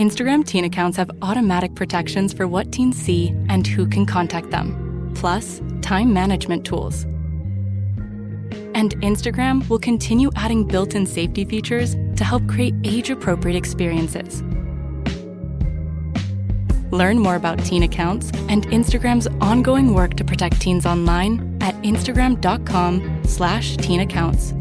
Instagram teen accounts have automatic protections for what teens see and who can contact them, plus time management tools. And Instagram will continue adding built-in safety features to help create age-appropriate experiences. Learn more about teen accounts and Instagram's ongoing work to protect teens online at instagram.com/teenaccounts.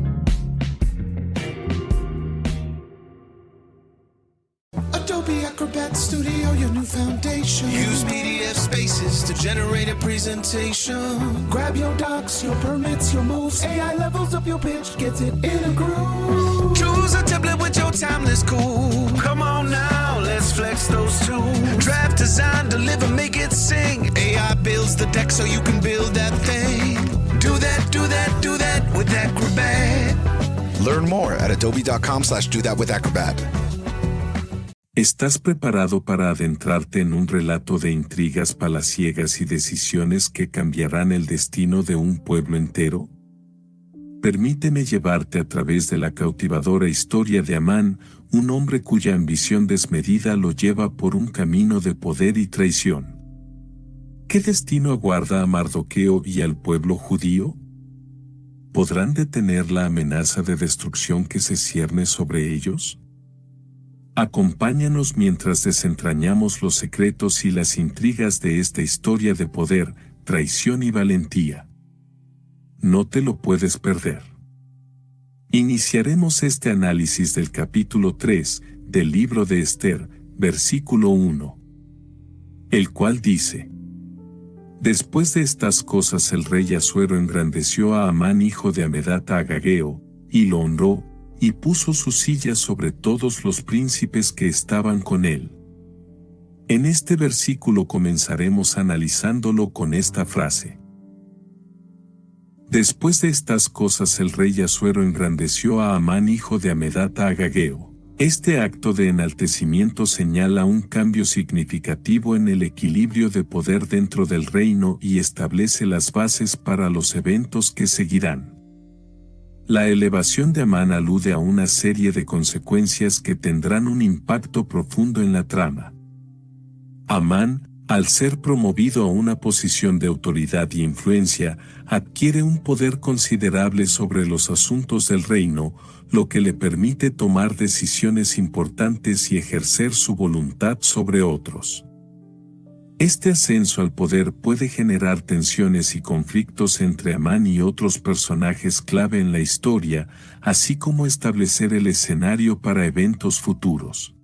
Adobe Acrobat Studio, your new foundation. Use PDF spaces to generate a presentation. Grab your docs, your permits, your moves. AI levels up your pitch, gets it in a groove. Choose a template with your timeless cool. Come on now, let's flex those tools. Draft, design, deliver, make it sing. AI builds the deck so you can build that thing. Do that, do that, do that with Acrobat. Learn more at adobe.com/do-that-with-Acrobat. ¿Estás preparado para adentrarte en un relato de intrigas palaciegas y decisiones que cambiarán el destino de un pueblo entero? Permíteme llevarte a través de la cautivadora historia de Amán, un hombre cuya ambición desmedida lo lleva por un camino de poder y traición. ¿Qué destino aguarda a Mardoqueo y al pueblo judío? ¿Podrán detener la amenaza de destrucción que se cierne sobre ellos? Acompáñanos mientras desentrañamos los secretos y las intrigas de esta historia de poder, traición y valentía. No te lo puedes perder. Iniciaremos este análisis del capítulo 3 del libro de Esther, versículo 1, el cual dice: Después de estas cosas el rey Asuero engrandeció a Amán hijo de Hamedata Agageo, y lo honró, y puso su silla sobre todos los príncipes que estaban con él. En este versículo comenzaremos analizándolo con esta frase. Después de estas cosas el rey Asuero engrandeció a Amán hijo de Hamedata Agageo. Este acto de enaltecimiento señala un cambio significativo en el equilibrio de poder dentro del reino y establece las bases para los eventos que seguirán. La elevación de Amán alude a una serie de consecuencias que tendrán un impacto profundo en la trama. Amán, al ser promovido a una posición de autoridad y influencia, adquiere un poder considerable sobre los asuntos del reino, lo que le permite tomar decisiones importantes y ejercer su voluntad sobre otros. Este ascenso al poder puede generar tensiones y conflictos entre Amán y otros personajes clave en la historia, así como establecer el escenario para eventos futuros.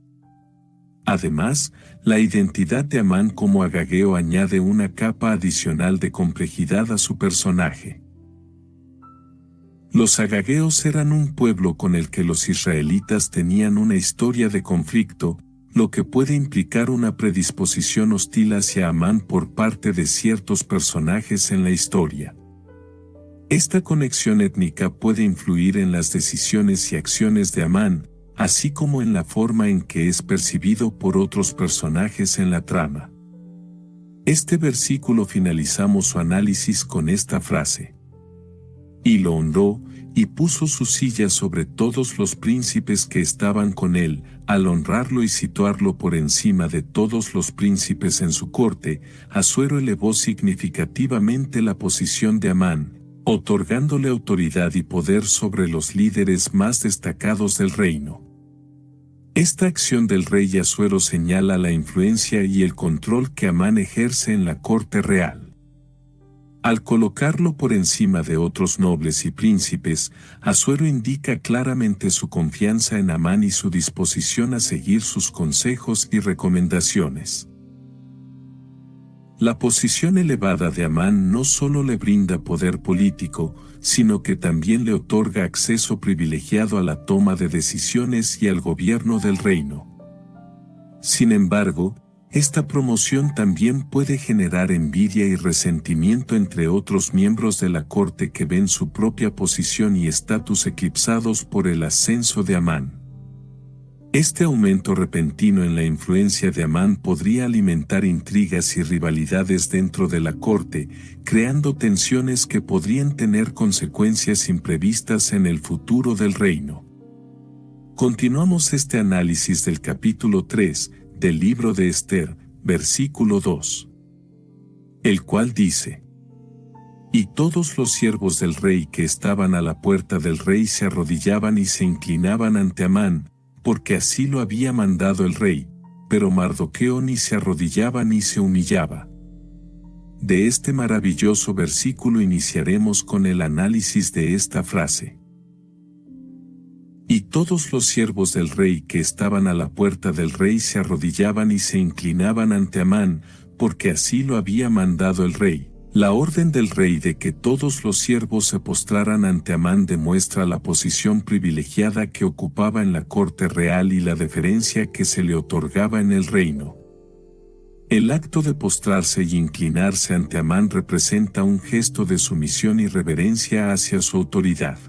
Además, la identidad de Amán como Agageo añade una capa adicional de complejidad a su personaje. Los agageos eran un pueblo con el que los israelitas tenían una historia de conflicto, lo que puede implicar una predisposición hostil hacia Amán por parte de ciertos personajes en la historia. Esta conexión étnica puede influir en las decisiones y acciones de Amán, así como en la forma en que es percibido por otros personajes en la trama. Este versículo finalizamos su análisis con esta frase. Y lo honró, y puso su silla sobre todos los príncipes que estaban con él. Al honrarlo y situarlo por encima de todos los príncipes en su corte, Asuero elevó significativamente la posición de Amán, otorgándole autoridad y poder sobre los líderes más destacados del reino. Esta acción del rey Asuero señala la influencia y el control que Amán ejerce en la corte real. Al colocarlo por encima de otros nobles y príncipes, Asuero indica claramente su confianza en Amán y su disposición a seguir sus consejos y recomendaciones. La posición elevada de Amán no solo le brinda poder político, sino que también le otorga acceso privilegiado a la toma de decisiones y al gobierno del reino. Sin embargo, esta promoción también puede generar envidia y resentimiento entre otros miembros de la corte que ven su propia posición y estatus eclipsados por el ascenso de Amán. Este aumento repentino en la influencia de Amán podría alimentar intrigas y rivalidades dentro de la corte, creando tensiones que podrían tener consecuencias imprevistas en el futuro del reino. Continuamos este análisis del capítulo 3, del libro de Esther, versículo 2. El cual dice: Y todos los siervos del rey que estaban a la puerta del rey se arrodillaban y se inclinaban ante Amán, porque así lo había mandado el rey, pero Mardoqueo ni se arrodillaba ni se humillaba. De este maravilloso versículo iniciaremos con el análisis de esta frase. Y todos los siervos del rey que estaban a la puerta del rey se arrodillaban y se inclinaban ante Amán, porque así lo había mandado el rey. La orden del rey de que todos los siervos se postraran ante Amán demuestra la posición privilegiada que ocupaba en la corte real y la deferencia que se le otorgaba en el reino. El acto de postrarse y inclinarse ante Amán representa un gesto de sumisión y reverencia hacia su autoridad.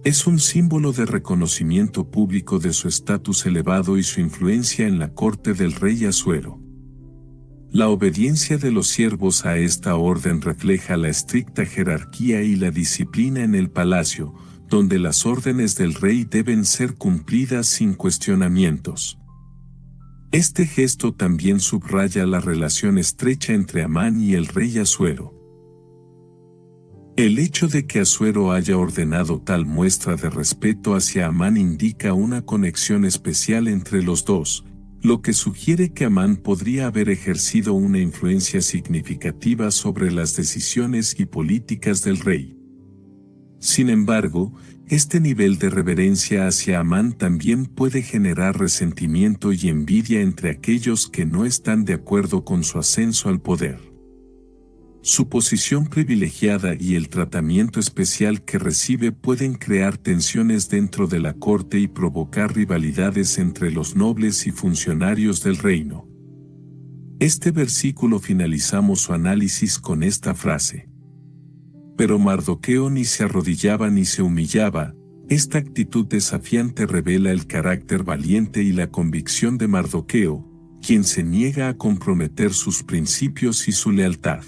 Es un símbolo de reconocimiento público de su estatus elevado y su influencia en la corte del rey Asuero. La obediencia de los siervos a esta orden refleja la estricta jerarquía y la disciplina en el palacio, donde las órdenes del rey deben ser cumplidas sin cuestionamientos. Este gesto también subraya la relación estrecha entre Amán y el rey Asuero. El hecho de que Asuero haya ordenado tal muestra de respeto hacia Amán indica una conexión especial entre los dos, lo que sugiere que Amán podría haber ejercido una influencia significativa sobre las decisiones y políticas del rey. Sin embargo, este nivel de reverencia hacia Amán también puede generar resentimiento y envidia entre aquellos que no están de acuerdo con su ascenso al poder. Su posición privilegiada y el tratamiento especial que recibe pueden crear tensiones dentro de la corte y provocar rivalidades entre los nobles y funcionarios del reino. Este versículo finalizamos su análisis con esta frase. Pero Mardoqueo ni se arrodillaba ni se humillaba. Esta actitud desafiante revela el carácter valiente y la convicción de Mardoqueo, quien se niega a comprometer sus principios y su lealtad.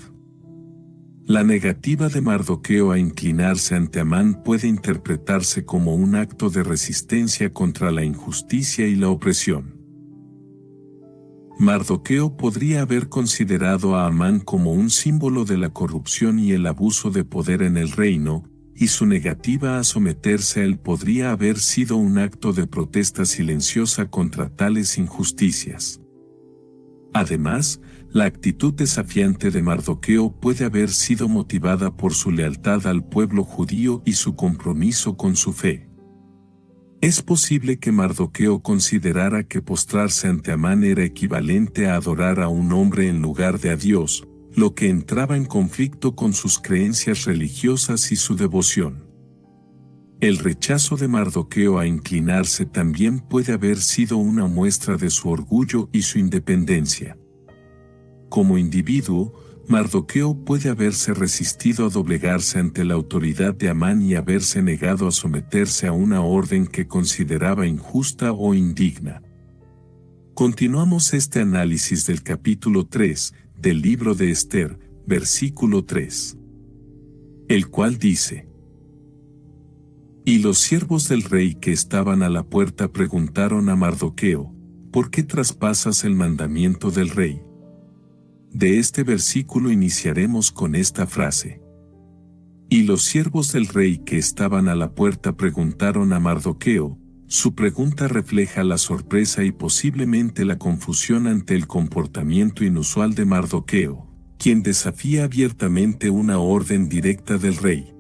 La negativa de Mardoqueo a inclinarse ante Amán puede interpretarse como un acto de resistencia contra la injusticia y la opresión. Mardoqueo podría haber considerado a Amán como un símbolo de la corrupción y el abuso de poder en el reino, y su negativa a someterse a él podría haber sido un acto de protesta silenciosa contra tales injusticias. Además, la actitud desafiante de Mardoqueo puede haber sido motivada por su lealtad al pueblo judío y su compromiso con su fe. Es posible que Mardoqueo considerara que postrarse ante Amán era equivalente a adorar a un hombre en lugar de a Dios, lo que entraba en conflicto con sus creencias religiosas y su devoción. El rechazo de Mardoqueo a inclinarse también puede haber sido una muestra de su orgullo y su independencia. Como individuo, Mardoqueo puede haberse resistido a doblegarse ante la autoridad de Amán y haberse negado a someterse a una orden que consideraba injusta o indigna. Continuamos este análisis del capítulo 3 del libro de Esther, versículo 3. El cual dice: Y los siervos del rey que estaban a la puerta preguntaron a Mardoqueo: ¿Por qué traspasas el mandamiento del rey? De este versículo iniciaremos con esta frase. Y los siervos del rey que estaban a la puerta preguntaron a Mardoqueo. Su pregunta refleja la sorpresa y posiblemente la confusión ante el comportamiento inusual de Mardoqueo, quien desafía abiertamente una orden directa del rey.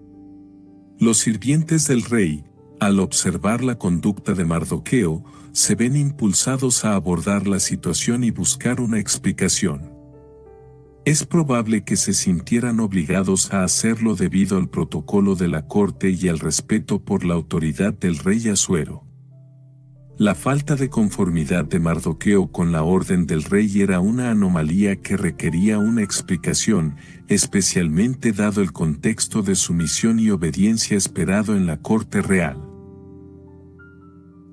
Los sirvientes del rey, al observar la conducta de Mardoqueo, se ven impulsados a abordar la situación y buscar una explicación. Es probable que se sintieran obligados a hacerlo debido al protocolo de la corte y al respeto por la autoridad del rey Asuero. La falta de conformidad de Mardoqueo con la orden del rey era una anomalía que requería una explicación, especialmente dado el contexto de sumisión y obediencia esperado en la corte real.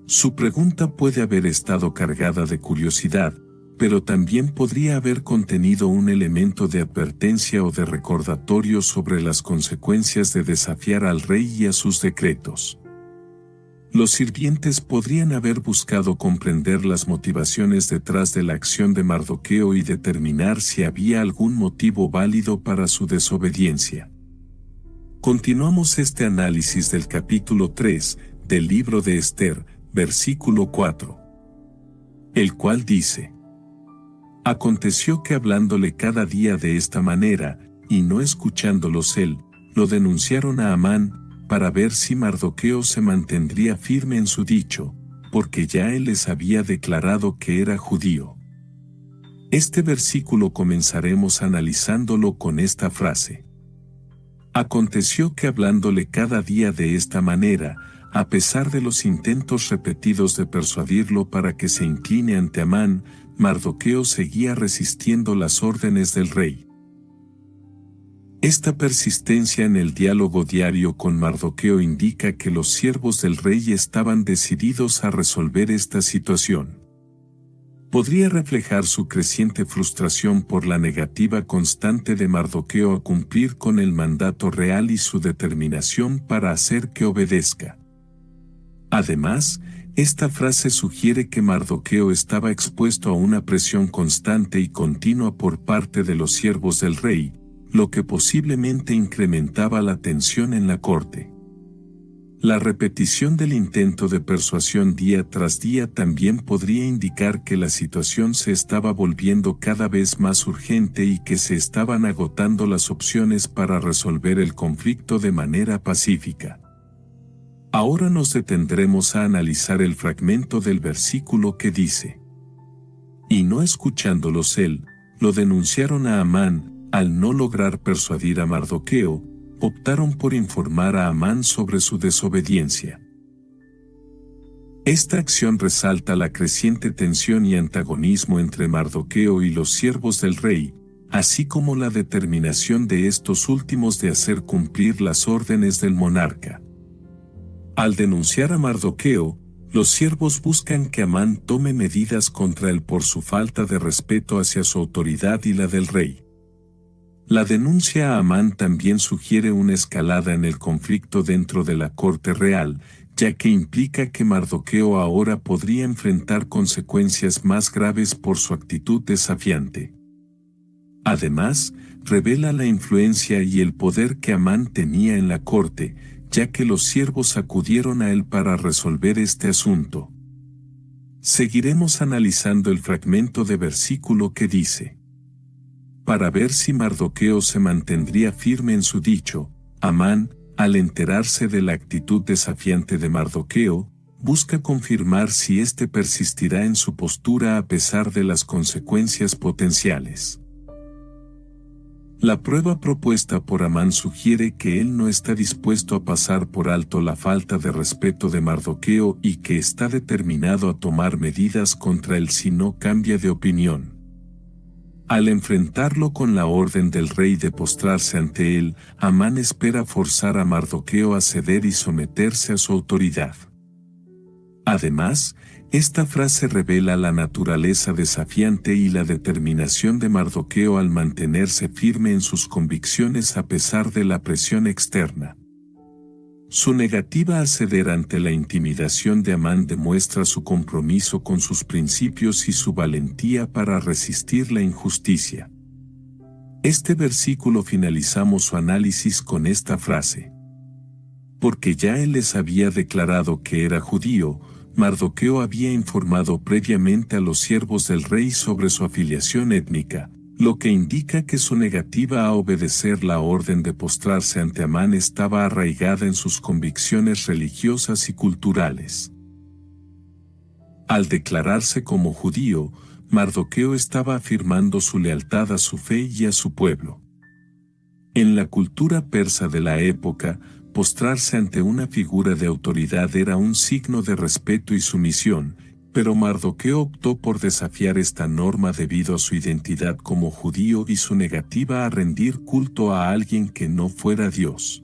Su pregunta puede haber estado cargada de curiosidad, pero también podría haber contenido un elemento de advertencia o de recordatorio sobre las consecuencias de desafiar al rey y a sus decretos. Los sirvientes podrían haber buscado comprender las motivaciones detrás de la acción de Mardoqueo y determinar si había algún motivo válido para su desobediencia. Continuamos este análisis del capítulo 3 del libro de Esther, versículo 4, el cual dice: Aconteció que hablándole cada día de esta manera, y no escuchándolos él, lo denunciaron a Amán, para ver si Mardoqueo se mantendría firme en su dicho, porque ya él les había declarado que era judío. Este versículo comenzaremos analizándolo con esta frase. Aconteció que hablándole cada día de esta manera, a pesar de los intentos repetidos de persuadirlo para que se incline ante Amán, Mardoqueo seguía resistiendo las órdenes del rey. Esta persistencia en el diálogo diario con Mardoqueo indica que los siervos del rey estaban decididos a resolver esta situación. Podría reflejar su creciente frustración por la negativa constante de Mardoqueo a cumplir con el mandato real y su determinación para hacer que obedezca. Además, esta frase sugiere que Mardoqueo estaba expuesto a una presión constante y continua por parte de los siervos del rey, lo que posiblemente incrementaba la tensión en la corte. La repetición del intento de persuasión día tras día también podría indicar que la situación se estaba volviendo cada vez más urgente y que se estaban agotando las opciones para resolver el conflicto de manera pacífica. Ahora nos detendremos a analizar el fragmento del versículo que dice: Y no escuchándolos él, lo denunciaron a Amán. Al no lograr persuadir a Mardoqueo, optaron por informar a Amán sobre su desobediencia. Esta acción resalta la creciente tensión y antagonismo entre Mardoqueo y los siervos del rey, así como la determinación de estos últimos de hacer cumplir las órdenes del monarca. Al denunciar a Mardoqueo, los siervos buscan que Amán tome medidas contra él por su falta de respeto hacia su autoridad y la del rey. La denuncia a Amán también sugiere una escalada en el conflicto dentro de la corte real, ya que implica que Mardoqueo ahora podría enfrentar consecuencias más graves por su actitud desafiante. Además, revela la influencia y el poder que Amán tenía en la corte, ya que los siervos acudieron a él para resolver este asunto. Seguiremos analizando el fragmento de versículo que dice: Para ver si Mardoqueo se mantendría firme en su dicho, Amán, al enterarse de la actitud desafiante de Mardoqueo, busca confirmar si éste persistirá en su postura a pesar de las consecuencias potenciales. La prueba propuesta por Amán sugiere que él no está dispuesto a pasar por alto la falta de respeto de Mardoqueo y que está determinado a tomar medidas contra él si no cambia de opinión. Al enfrentarlo con la orden del rey de postrarse ante él, Amán espera forzar a Mardoqueo a ceder y someterse a su autoridad. Además, esta frase revela la naturaleza desafiante y la determinación de Mardoqueo al mantenerse firme en sus convicciones a pesar de la presión externa. Su negativa a ceder ante la intimidación de Amán demuestra su compromiso con sus principios y su valentía para resistir la injusticia. Este versículo finalizamos su análisis con esta frase: Porque ya él les había declarado que era judío, Mardoqueo había informado previamente a los siervos del rey sobre su afiliación étnica, lo que indica que su negativa a obedecer la orden de postrarse ante Amán estaba arraigada en sus convicciones religiosas y culturales. Al declararse como judío, Mardoqueo estaba afirmando su lealtad a su fe y a su pueblo. En la cultura persa de la época, postrarse ante una figura de autoridad era un signo de respeto y sumisión, pero Mardoqueo optó por desafiar esta norma debido a su identidad como judío y su negativa a rendir culto a alguien que no fuera Dios.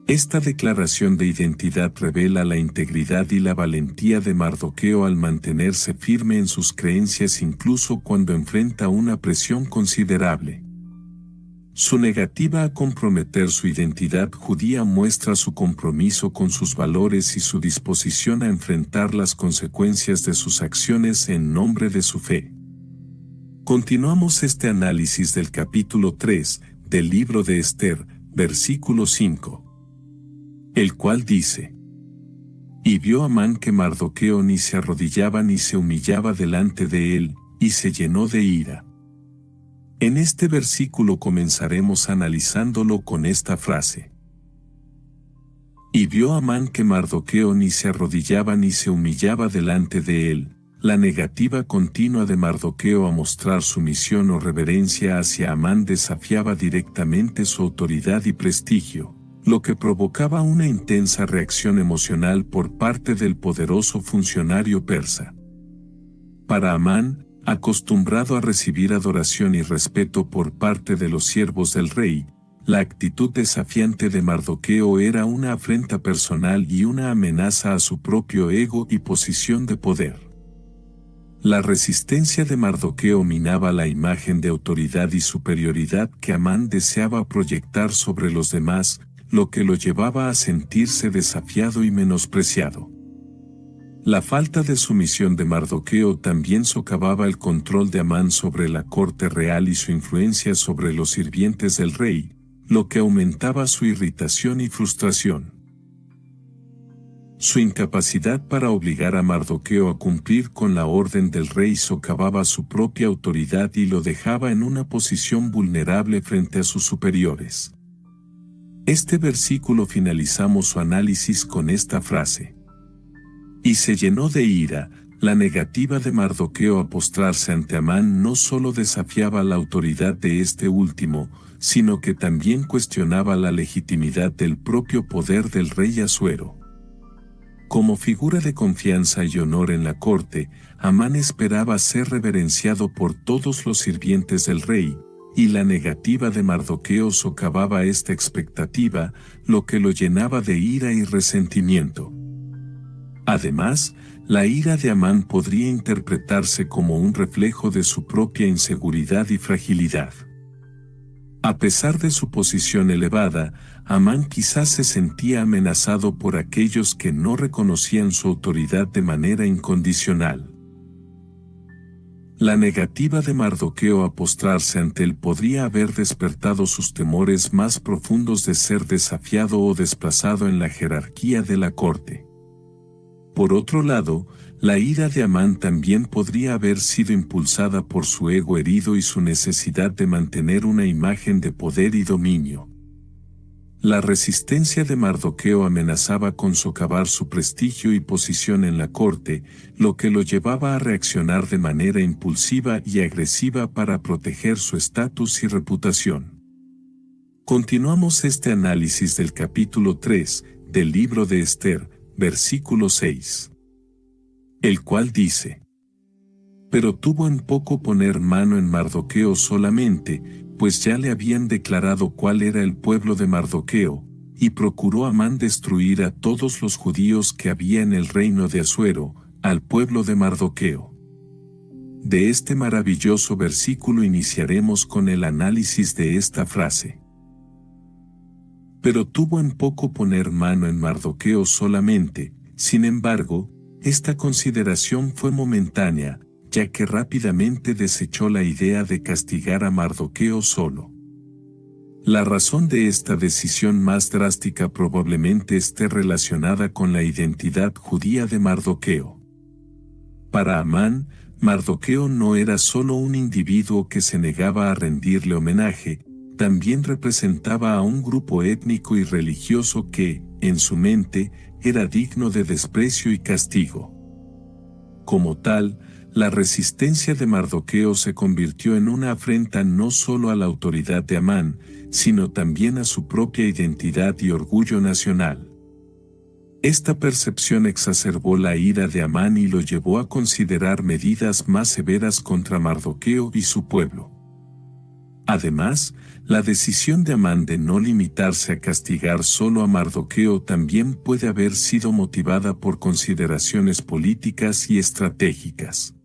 Esta declaración de identidad revela la integridad y la valentía de Mardoqueo al mantenerse firme en sus creencias incluso cuando enfrenta una presión considerable. Su negativa a comprometer su identidad judía muestra su compromiso con sus valores y su disposición a enfrentar las consecuencias de sus acciones en nombre de su fe. Continuamos este análisis del capítulo 3 del libro de Esther, versículo 5, el cual dice: Y vio Amán que Mardoqueo ni se arrodillaba ni se humillaba delante de él, y se llenó de ira. En este versículo comenzaremos analizándolo con esta frase. Y vio Amán que Mardoqueo ni se arrodillaba ni se humillaba delante de él. La negativa continua de Mardoqueo a mostrar sumisión o reverencia hacia Amán desafiaba directamente su autoridad y prestigio, lo que provocaba una intensa reacción emocional por parte del poderoso funcionario persa. Para Amán, acostumbrado a recibir adoración y respeto por parte de los siervos del rey, la actitud desafiante de Mardoqueo era una afrenta personal y una amenaza a su propio ego y posición de poder. La resistencia de Mardoqueo minaba la imagen de autoridad y superioridad que Amán deseaba proyectar sobre los demás, lo que lo llevaba a sentirse desafiado y menospreciado. La falta de sumisión de Mardoqueo también socavaba el control de Amán sobre la corte real y su influencia sobre los sirvientes del rey, lo que aumentaba su irritación y frustración. Su incapacidad para obligar a Mardoqueo a cumplir con la orden del rey socavaba su propia autoridad y lo dejaba en una posición vulnerable frente a sus superiores. Este versículo finalizamos su análisis con esta frase. Y se llenó de ira. La negativa de Mardoqueo a postrarse ante Amán no solo desafiaba la autoridad de este último, sino que también cuestionaba la legitimidad del propio poder del rey Asuero. Como figura de confianza y honor en la corte, Amán esperaba ser reverenciado por todos los sirvientes del rey, y la negativa de Mardoqueo socavaba esta expectativa, lo que lo llenaba de ira y resentimiento. Además, la ira de Amán podría interpretarse como un reflejo de su propia inseguridad y fragilidad. A pesar de su posición elevada, Amán quizás se sentía amenazado por aquellos que no reconocían su autoridad de manera incondicional. La negativa de Mardoqueo a postrarse ante él podría haber despertado sus temores más profundos de ser desafiado o desplazado en la jerarquía de la corte. Por otro lado, la ira de Amán también podría haber sido impulsada por su ego herido y su necesidad de mantener una imagen de poder y dominio. La resistencia de Mardoqueo amenazaba con socavar su prestigio y posición en la corte, lo que lo llevaba a reaccionar de manera impulsiva y agresiva para proteger su estatus y reputación. Continuamos este análisis del capítulo 3 del libro de Esther, versículo 6. El cual dice: Pero tuvo en poco poner mano en Mardoqueo solamente, pues ya le habían declarado cuál era el pueblo de Mardoqueo, y procuró Amán destruir a todos los judíos que había en el reino de Asuero, al pueblo de Mardoqueo. De este maravilloso versículo iniciaremos con el análisis de esta frase. Pero tuvo en poco poner mano en Mardoqueo solamente. Sin embargo, esta consideración fue momentánea, ya que rápidamente desechó la idea de castigar a Mardoqueo solo. La razón de esta decisión más drástica probablemente esté relacionada con la identidad judía de Mardoqueo. Para Amán, Mardoqueo no era solo un individuo que se negaba a rendirle homenaje, también representaba a un grupo étnico y religioso que, en su mente, era digno de desprecio y castigo. Como tal, la resistencia de Mardoqueo se convirtió en una afrenta no solo a la autoridad de Amán, sino también a su propia identidad y orgullo nacional. Esta percepción exacerbó la ira de Amán y lo llevó a considerar medidas más severas contra Mardoqueo y su pueblo. Además, la decisión de Amán de no limitarse a castigar solo a Mardoqueo también puede haber sido motivada por consideraciones políticas y estratégicas.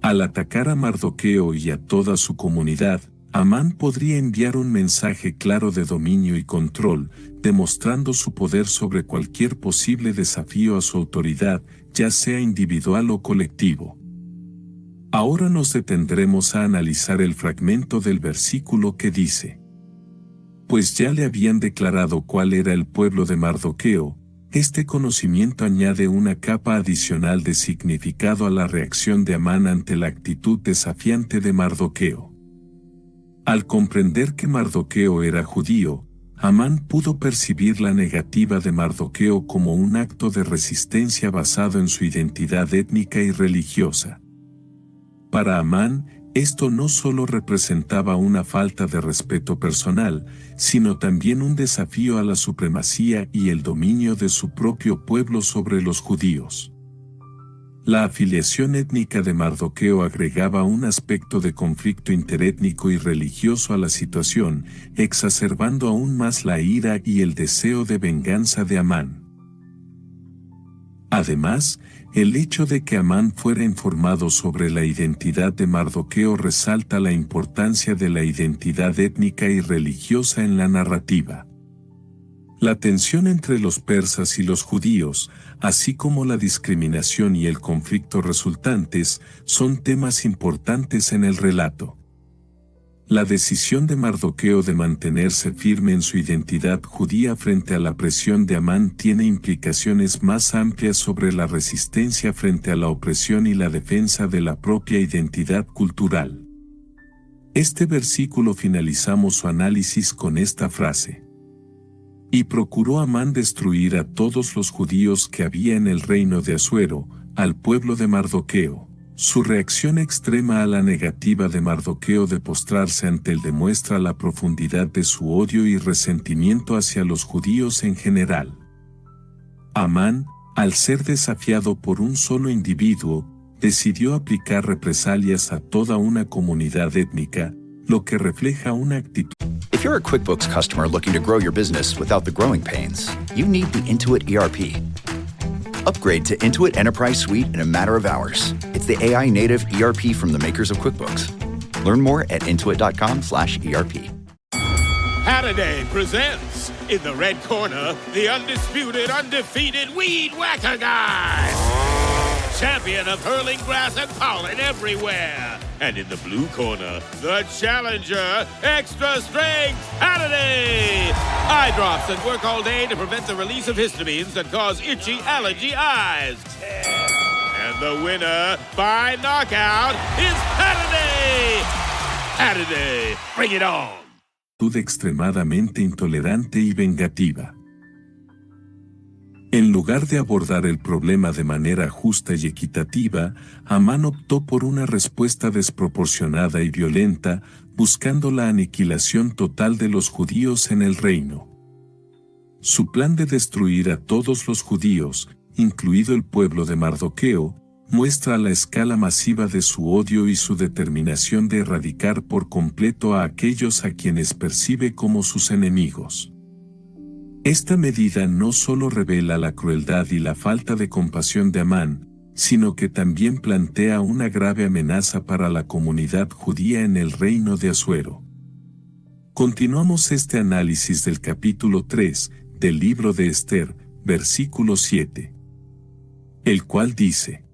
Al atacar a Mardoqueo y a toda su comunidad, Amán podría enviar un mensaje claro de dominio y control, demostrando su poder sobre cualquier posible desafío a su autoridad, ya sea individual o colectivo. Ahora nos detendremos a analizar el fragmento del versículo que dice: Pues ya le habían declarado cuál era el pueblo de Mardoqueo. Este conocimiento añade una capa adicional de significado a la reacción de Amán ante la actitud desafiante de Mardoqueo. Al comprender que Mardoqueo era judío, Amán pudo percibir la negativa de Mardoqueo como un acto de resistencia basado en su identidad étnica y religiosa. Para Amán, esto no solo representaba una falta de respeto personal, sino también un desafío a la supremacía y el dominio de su propio pueblo sobre los judíos. La afiliación étnica de Mardoqueo agregaba un aspecto de conflicto interétnico y religioso a la situación, exacerbando aún más la ira y el deseo de venganza de Amán. Además, el hecho de que Amán fuera informado sobre la identidad de Mardoqueo resalta la importancia de la identidad étnica y religiosa en la narrativa. La tensión entre los persas y los judíos, así como la discriminación y el conflicto resultantes, son temas importantes en el relato. La decisión de Mardoqueo de mantenerse firme en su identidad judía frente a la presión de Amán tiene implicaciones más amplias sobre la resistencia frente a la opresión y la defensa de la propia identidad cultural. Este versículo finalizamos su análisis con esta frase: Y procuró Amán destruir a todos los judíos que había en el reino de Asuero, al pueblo de Mardoqueo. Su reacción extrema a la negativa de Mardoqueo de postrarse ante él demuestra la profundidad de su odio y resentimiento hacia los judíos en general. Amán, al ser desafiado por un solo individuo, decidió aplicar represalias a toda una comunidad étnica, lo que refleja una actitud. If you're a QuickBooks customer looking to grow your business without the growing pains, you need the Intuit ERP. Upgrade to Intuit Enterprise Suite in a matter of hours. It's the AI-native ERP from the makers of QuickBooks. Learn more at intuit.com/ERP. Holiday presents, in the red corner, the undisputed, undefeated Weed Whacker Guy. Champion of hurling grass and pollen everywhere. And in the blue corner, the challenger, extra strength Holiday. Eye drops that work all day to prevent the release of histamines that cause itchy allergy eyes. And the winner by knockout is Holiday. Holiday, bring it on. Extremadamente intolerante y vengativa. En lugar de abordar el problema de manera justa y equitativa, Amán optó por una respuesta desproporcionada y violenta, buscando la aniquilación total de los judíos en el reino. Su plan de destruir a todos los judíos, incluido el pueblo de Mardoqueo, muestra la escala masiva de su odio y su determinación de erradicar por completo a aquellos a quienes percibe como sus enemigos. Esta medida no solo revela la crueldad y la falta de compasión de Amán, sino que también plantea una grave amenaza para la comunidad judía en el reino de Asuero. Continuamos este análisis del capítulo 3 del libro de Esther, versículo 7, el cual dice: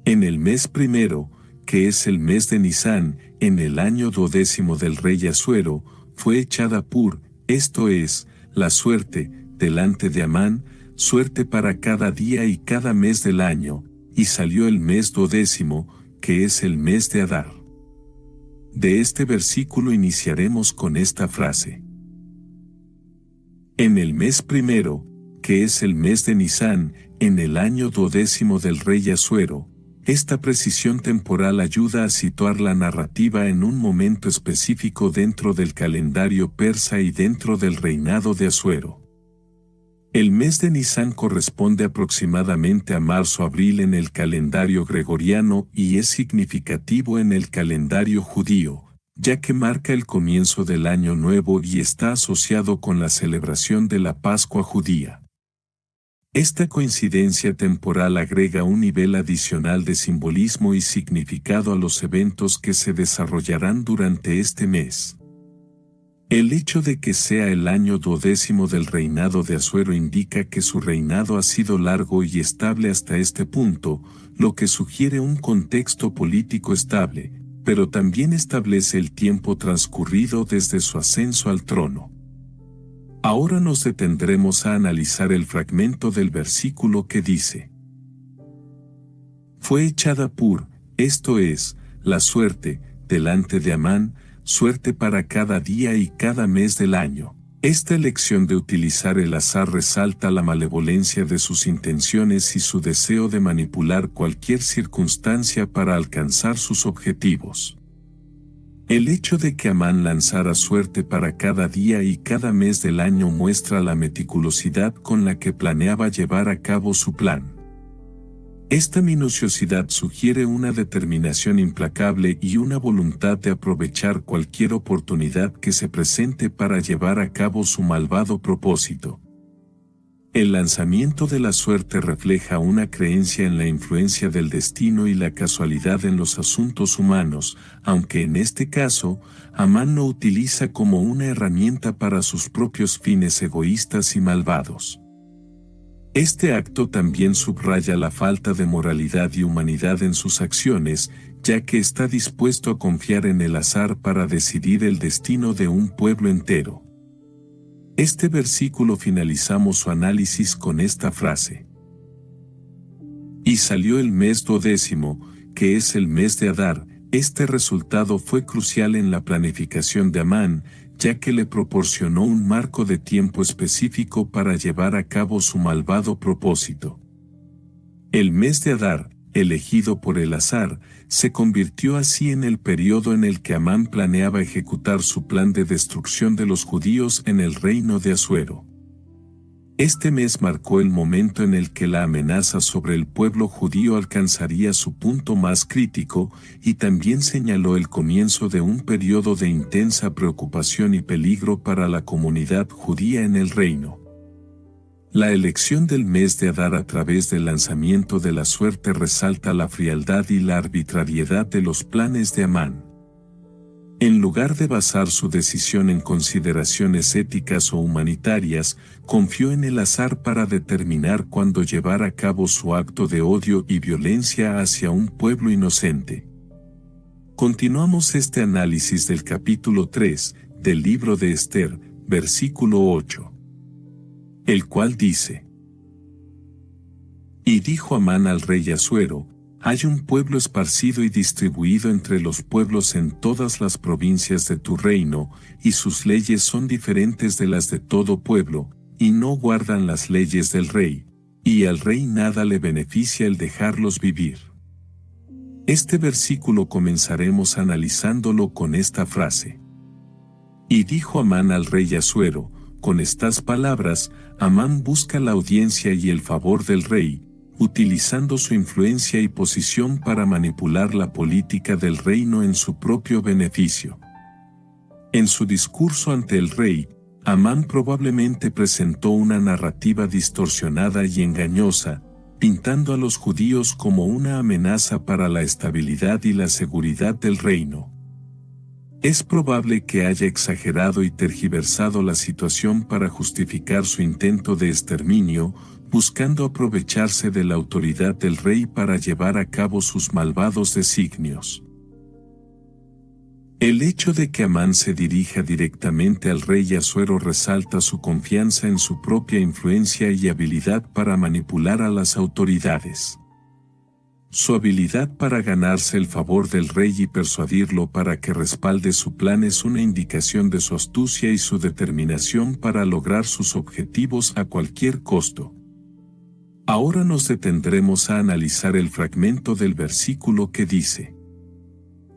En el mes primero, que es el mes de Nisán, en el año 12º del rey Asuero, fue echada Pur, esto es, la suerte, delante de Amán, suerte para cada día y cada mes del año, y salió el mes 12º, que es el mes de Adar. De este versículo iniciaremos con esta frase: En el mes primero, que es el mes de Nisán, en el año 12º del rey Asuero. Esta precisión temporal ayuda a situar la narrativa en un momento específico dentro del calendario persa y dentro del reinado de Asuero. El mes de Nisán corresponde aproximadamente a marzo-abril en el calendario gregoriano y es significativo en el calendario judío, ya que marca el comienzo del año nuevo y está asociado con la celebración de la Pascua judía. Esta coincidencia temporal agrega un nivel adicional de simbolismo y significado a los eventos que se desarrollarán durante este mes. El hecho de que sea el año 12º del reinado de Asuero indica que su reinado ha sido largo y estable hasta este punto, lo que sugiere un contexto político estable, pero también establece el tiempo transcurrido desde su ascenso al trono. Ahora nos detendremos a analizar el fragmento del versículo que dice: Fue echada esto es, la suerte, delante de Amán, suerte para cada día y cada mes del año. Esta elección de utilizar el azar resalta la malevolencia de sus intenciones y su deseo de manipular cualquier circunstancia para alcanzar sus objetivos. El hecho de que Amán lanzara suerte para cada día y cada mes del año muestra la meticulosidad con la que planeaba llevar a cabo su plan. Esta minuciosidad sugiere una determinación implacable y una voluntad de aprovechar cualquier oportunidad que se presente para llevar a cabo su malvado propósito. El lanzamiento de la suerte refleja una creencia en la influencia del destino y la casualidad en los asuntos humanos, aunque en este caso, Amán lo utiliza como una herramienta para sus propios fines egoístas y malvados. Este acto también subraya la falta de moralidad y humanidad en sus acciones, ya que está dispuesto a confiar en el azar para decidir el destino de un pueblo entero. Este versículo finalizamos su análisis con esta frase: Y salió el mes 12º, que es el mes de Adar. Este resultado fue crucial en la planificación de Amán, ya que le proporcionó un marco de tiempo específico para llevar a cabo su malvado propósito. El mes de Adar, elegido por el azar, se convirtió así en el periodo en el que Amán planeaba ejecutar su plan de destrucción de los judíos en el reino de Asuero. Este mes marcó el momento en el que la amenaza sobre el pueblo judío alcanzaría su punto más crítico y también señaló el comienzo de un periodo de intensa preocupación y peligro para la comunidad judía en el reino. La elección del mes de Adar a través del lanzamiento de la suerte resalta la frialdad y la arbitrariedad de los planes de Amán. En lugar de basar su decisión en consideraciones éticas o humanitarias, confió en el azar para determinar cuándo llevar a cabo su acto de odio y violencia hacia un pueblo inocente. Continuamos este análisis del capítulo 3 del libro de Esther, versículo 8. El cual dice: Y dijo Amán al rey Asuero: Hay un pueblo esparcido y distribuido entre los pueblos en todas las provincias de tu reino, y sus leyes son diferentes de las de todo pueblo, y no guardan las leyes del rey, y al rey nada le beneficia el dejarlos vivir. Este versículo comenzaremos analizándolo con esta frase: Y dijo Amán al rey Asuero. Con estas palabras, Amán busca la audiencia y el favor del rey, utilizando su influencia y posición para manipular la política del reino en su propio beneficio. En su discurso ante el rey, Amán probablemente presentó una narrativa distorsionada y engañosa, pintando a los judíos como una amenaza para la estabilidad y la seguridad del reino. Es probable que haya exagerado y tergiversado la situación para justificar su intento de exterminio, buscando aprovecharse de la autoridad del rey para llevar a cabo sus malvados designios. El hecho de que Amán se dirija directamente al rey Asuero resalta su confianza en su propia influencia y habilidad para manipular a las autoridades. Su habilidad para ganarse el favor del rey y persuadirlo para que respalde su plan es una indicación de su astucia y su determinación para lograr sus objetivos a cualquier costo. Ahora nos detendremos a analizar el fragmento del versículo que dice: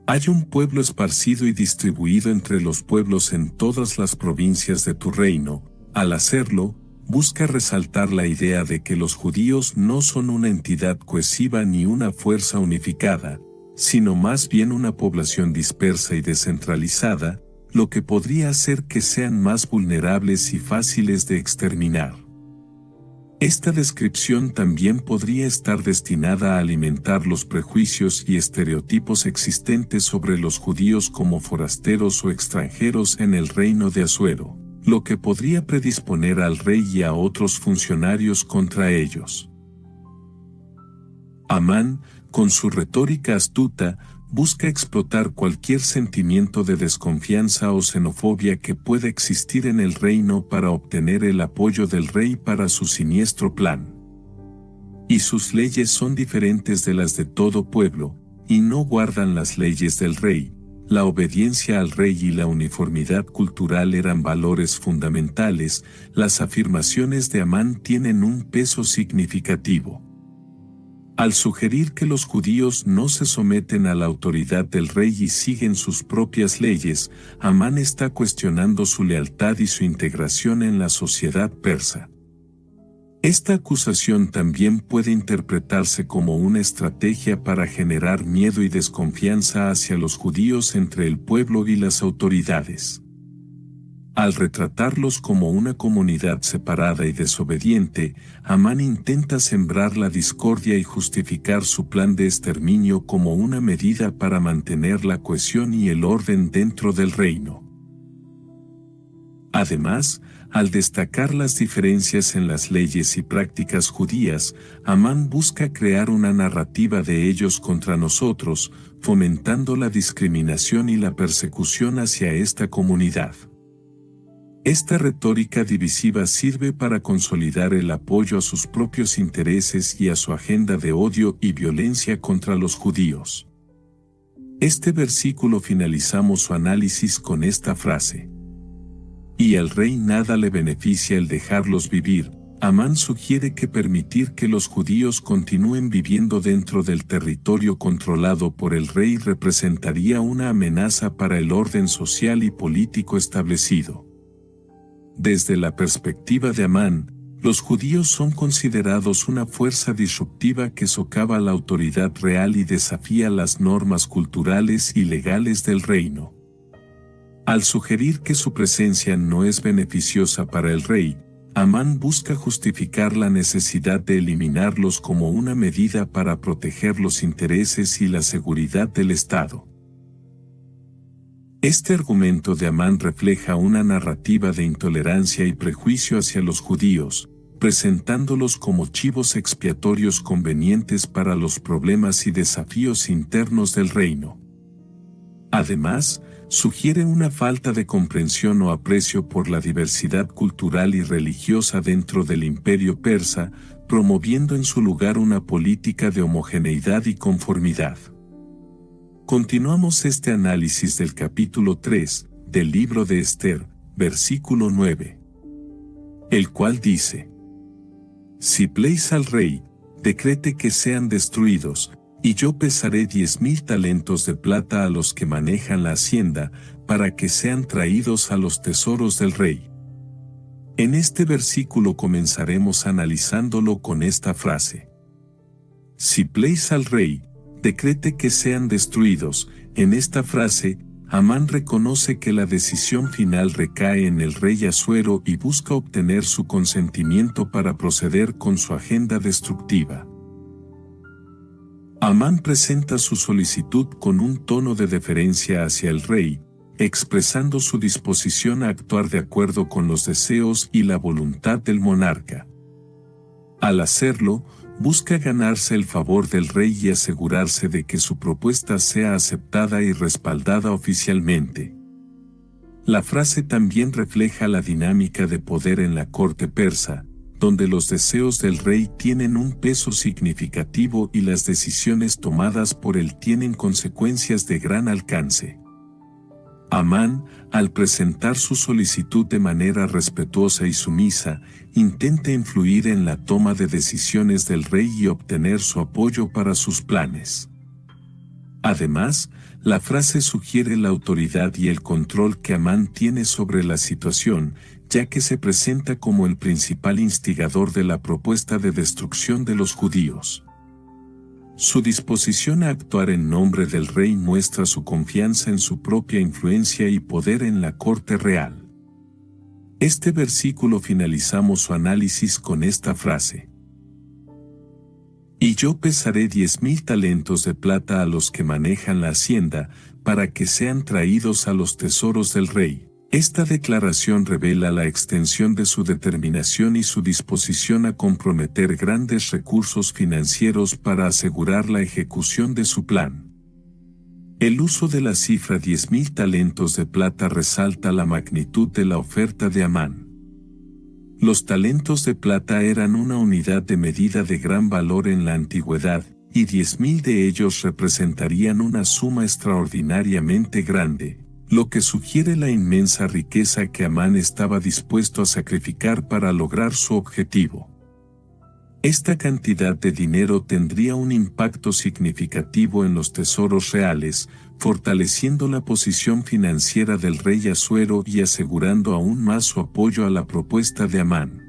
Hay un pueblo esparcido y distribuido entre los pueblos en todas las provincias de tu reino. Al hacerlo, busca resaltar la idea de que los judíos no son una entidad cohesiva ni una fuerza unificada, sino más bien una población dispersa y descentralizada, lo que podría hacer que sean más vulnerables y fáciles de exterminar. Esta descripción también podría estar destinada a alimentar los prejuicios y estereotipos existentes sobre los judíos como forasteros o extranjeros en el reino de Asuero, lo que podría predisponer al rey y a otros funcionarios contra ellos. Amán, con su retórica astuta, busca explotar cualquier sentimiento de desconfianza o xenofobia que pueda existir en el reino para obtener el apoyo del rey para su siniestro plan. Y sus leyes son diferentes de las de todo pueblo, y no guardan las leyes del rey. La obediencia al rey y la uniformidad cultural eran valores fundamentales. Las afirmaciones de Amán tienen un peso significativo. Al sugerir que los judíos no se someten a la autoridad del rey y siguen sus propias leyes, Amán está cuestionando su lealtad y su integración en la sociedad persa. Esta acusación también puede interpretarse como una estrategia para generar miedo y desconfianza hacia los judíos entre el pueblo y las autoridades. Al retratarlos como una comunidad separada y desobediente, Amán intenta sembrar la discordia y justificar su plan de exterminio como una medida para mantener la cohesión y el orden dentro del reino. Además, al destacar las diferencias en las leyes y prácticas judías, Amán busca crear una narrativa de ellos contra nosotros, fomentando la discriminación y la persecución hacia esta comunidad. Esta retórica divisiva sirve para consolidar el apoyo a sus propios intereses y a su agenda de odio y violencia contra los judíos. Este versículo finalizamos su análisis con esta frase. Y al rey nada le beneficia el dejarlos vivir. Amán sugiere que permitir que los judíos continúen viviendo dentro del territorio controlado por el rey representaría una amenaza para el orden social y político establecido. Desde la perspectiva de Amán, los judíos son considerados una fuerza disruptiva que socava la autoridad real y desafía las normas culturales y legales del reino. Al sugerir que su presencia no es beneficiosa para el rey, Amán busca justificar la necesidad de eliminarlos como una medida para proteger los intereses y la seguridad del Estado. Este argumento de Amán refleja una narrativa de intolerancia y prejuicio hacia los judíos, presentándolos como chivos expiatorios convenientes para los problemas y desafíos internos del reino. Además, sugiere una falta de comprensión o aprecio por la diversidad cultural y religiosa dentro del imperio persa, promoviendo en su lugar una política de homogeneidad y conformidad. Continuamos este análisis del capítulo 3 del libro de Esther, versículo 9, el cual dice: Si pleis al rey, decrete que sean destruidos, y yo pesaré 10,000 talentos de plata a los que manejan la hacienda, para que sean traídos a los tesoros del rey. En este versículo comenzaremos analizándolo con esta frase. Si pleis al rey, decrete que sean destruidos. En esta frase, Amán reconoce que la decisión final recae en el rey Asuero y busca obtener su consentimiento para proceder con su agenda destructiva. Amán presenta su solicitud con un tono de deferencia hacia el rey, expresando su disposición a actuar de acuerdo con los deseos y la voluntad del monarca. Al hacerlo, busca ganarse el favor del rey y asegurarse de que su propuesta sea aceptada y respaldada oficialmente. La frase también refleja la dinámica de poder en la corte persa, donde los deseos del rey tienen un peso significativo y las decisiones tomadas por él tienen consecuencias de gran alcance. Amán, al presentar su solicitud de manera respetuosa y sumisa, intenta influir en la toma de decisiones del rey y obtener su apoyo para sus planes. Además, la frase sugiere la autoridad y el control que Amán tiene sobre la situación, ya que se presenta como el principal instigador de la propuesta de destrucción de los judíos. Su disposición a actuar en nombre del rey muestra su confianza en su propia influencia y poder en la corte real. Este versículo finalizamos su análisis con esta frase. Y yo pesaré 10,000 talentos de plata a los que manejan la hacienda, para que sean traídos a los tesoros del rey. Esta declaración revela la extensión de su determinación y su disposición a comprometer grandes recursos financieros para asegurar la ejecución de su plan. El uso de la cifra 10,000 talentos de plata resalta la magnitud de la oferta de Amán. Los talentos de plata eran una unidad de medida de gran valor en la antigüedad, y 10,000 de ellos representarían una suma extraordinariamente grande, lo que sugiere la inmensa riqueza que Amán estaba dispuesto a sacrificar para lograr su objetivo. Esta cantidad de dinero tendría un impacto significativo en los tesoros reales, fortaleciendo la posición financiera del rey Asuero y asegurando aún más su apoyo a la propuesta de Amán.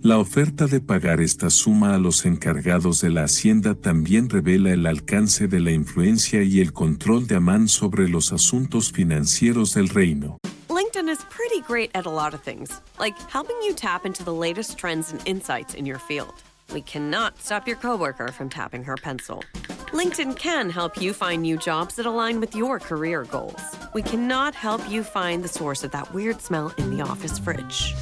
La oferta de pagar esta suma a los encargados de la hacienda también revela el alcance de la influencia y el control de Amán sobre los asuntos financieros del reino. LinkedIn is pretty great at a lot of things, like helping you tap into the latest trends and insights in your field. We cannot stop your coworker from tapping her pencil. LinkedIn can help you find new jobs that align with your career goals. We cannot help you find the source of that weird smell in the office fridge.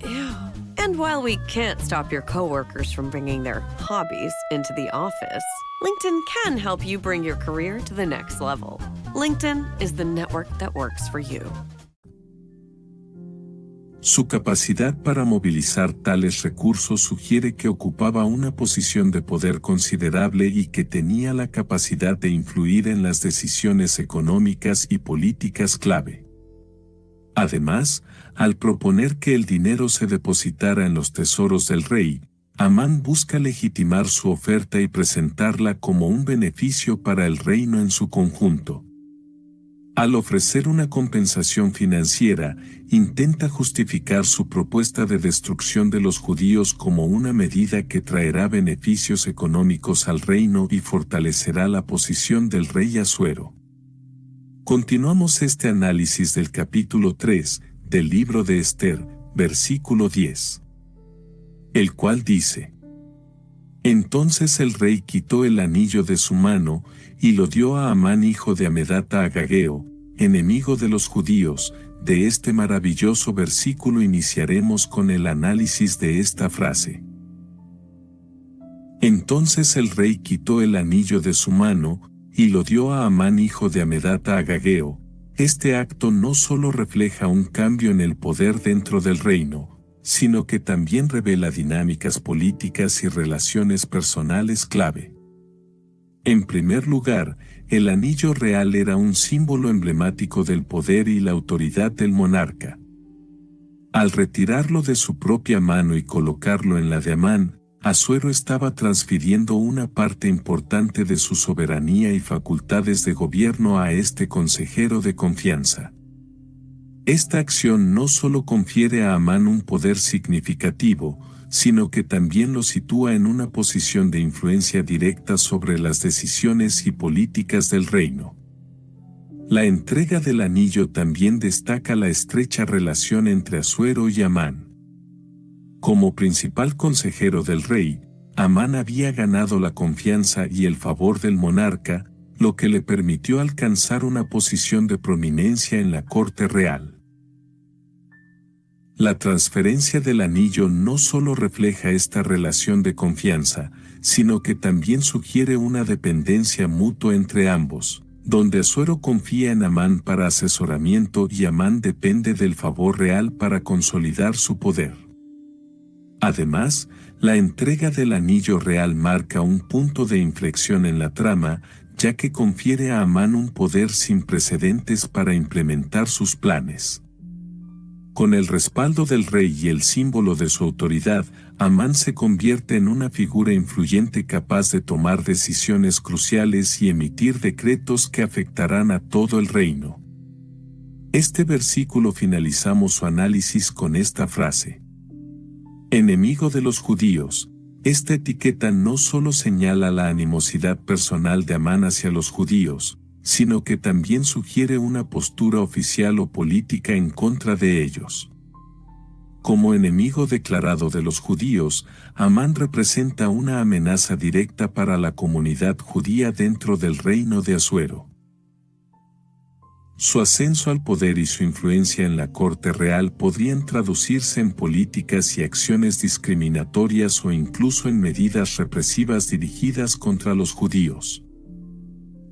Ew. And while we can't stop your coworkers from bringing their hobbies into the office, LinkedIn can help you bring your career to the next level. LinkedIn is the network that works for you. Su capacidad para movilizar tales recursos sugiere que ocupaba una posición de poder considerable y que tenía la capacidad de influir en las decisiones económicas y políticas clave. Además, al proponer que el dinero se depositara en los tesoros del rey, Amán busca legitimar su oferta y presentarla como un beneficio para el reino en su conjunto. Al ofrecer una compensación financiera, intenta justificar su propuesta de destrucción de los judíos como una medida que traerá beneficios económicos al reino y fortalecerá la posición del rey Asuero. Continuamos este análisis del capítulo 3 del libro de Esther, versículo 10. El cual dice: Entonces el rey quitó el anillo de su mano y lo dio a Amán hijo de Amedata Agageo, enemigo de los judíos. De este maravilloso versículo iniciaremos con el análisis de esta frase. Entonces el rey quitó el anillo de su mano y lo dio a Amán hijo de Amedata Agageo. Este acto no solo refleja un cambio en el poder dentro del reino, sino que también revela dinámicas políticas y relaciones personales clave. En primer lugar, el anillo real era un símbolo emblemático del poder y la autoridad del monarca. Al retirarlo de su propia mano y colocarlo en la de Amán, Asuero estaba transfiriendo una parte importante de su soberanía y facultades de gobierno a este consejero de confianza. Esta acción no solo confiere a Amán un poder significativo, sino que también lo sitúa en una posición de influencia directa sobre las decisiones y políticas del reino. La entrega del anillo también destaca la estrecha relación entre Asuero y Amán. Como principal consejero del rey, Amán había ganado la confianza y el favor del monarca, lo que le permitió alcanzar una posición de prominencia en la corte real. La transferencia del anillo no solo refleja esta relación de confianza, sino que también sugiere una dependencia mutua entre ambos, donde Asuero confía en Amán para asesoramiento y Amán depende del favor real para consolidar su poder. Además, la entrega del anillo real marca un punto de inflexión en la trama, ya que confiere a Amán un poder sin precedentes para implementar sus planes. Con el respaldo del rey y el símbolo de su autoridad, Amán se convierte en una figura influyente capaz de tomar decisiones cruciales y emitir decretos que afectarán a todo el reino. Este versículo finalizamos su análisis con esta frase. Enemigo de los judíos. Esta etiqueta no solo señala la animosidad personal de Amán hacia los judíos, sino que también sugiere una postura oficial o política en contra de ellos. Como enemigo declarado de los judíos, Amán representa una amenaza directa para la comunidad judía dentro del reino de Asuero. Su ascenso al poder y su influencia en la corte real podrían traducirse en políticas y acciones discriminatorias o incluso en medidas represivas dirigidas contra los judíos.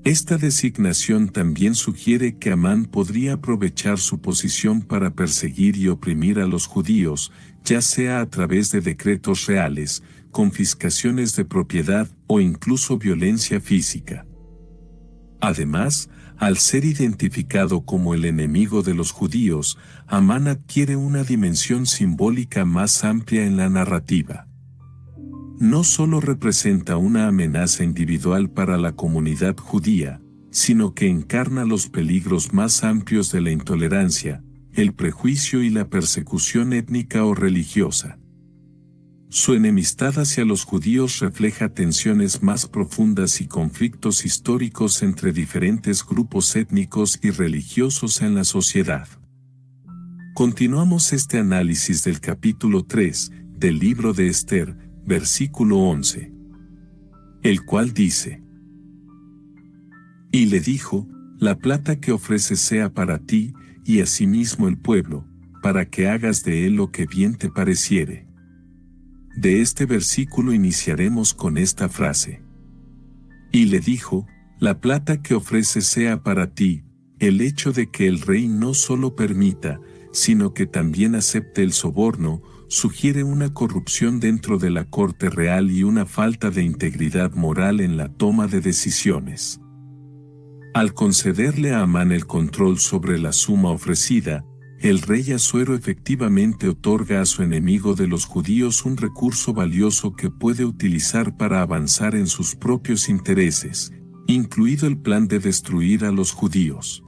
Esta designación también sugiere que Amán podría aprovechar su posición para perseguir y oprimir a los judíos, ya sea a través de decretos reales, confiscaciones de propiedad o incluso violencia física. Además, al ser identificado como el enemigo de los judíos, Amán adquiere una dimensión simbólica más amplia en la narrativa. No solo representa una amenaza individual para la comunidad judía, sino que encarna los peligros más amplios de la intolerancia, el prejuicio y la persecución étnica o religiosa. Su enemistad hacia los judíos refleja tensiones más profundas y conflictos históricos entre diferentes grupos étnicos y religiosos en la sociedad. Continuamos este análisis del capítulo 3 del libro de Esther, versículo 11. El cual dice: Y le dijo, la plata que ofreces sea para ti, y asimismo el pueblo, para que hagas de él lo que bien te pareciere. De este versículo iniciaremos con esta frase. Y le dijo, la plata que ofreces sea para ti. El hecho de que el rey no solo permita, sino que también acepte el soborno, sugiere una corrupción dentro de la corte real y una falta de integridad moral en la toma de decisiones. Al concederle a Amán el control sobre la suma ofrecida, el rey Asuero efectivamente otorga a su enemigo de los judíos un recurso valioso que puede utilizar para avanzar en sus propios intereses, incluido el plan de destruir a los judíos.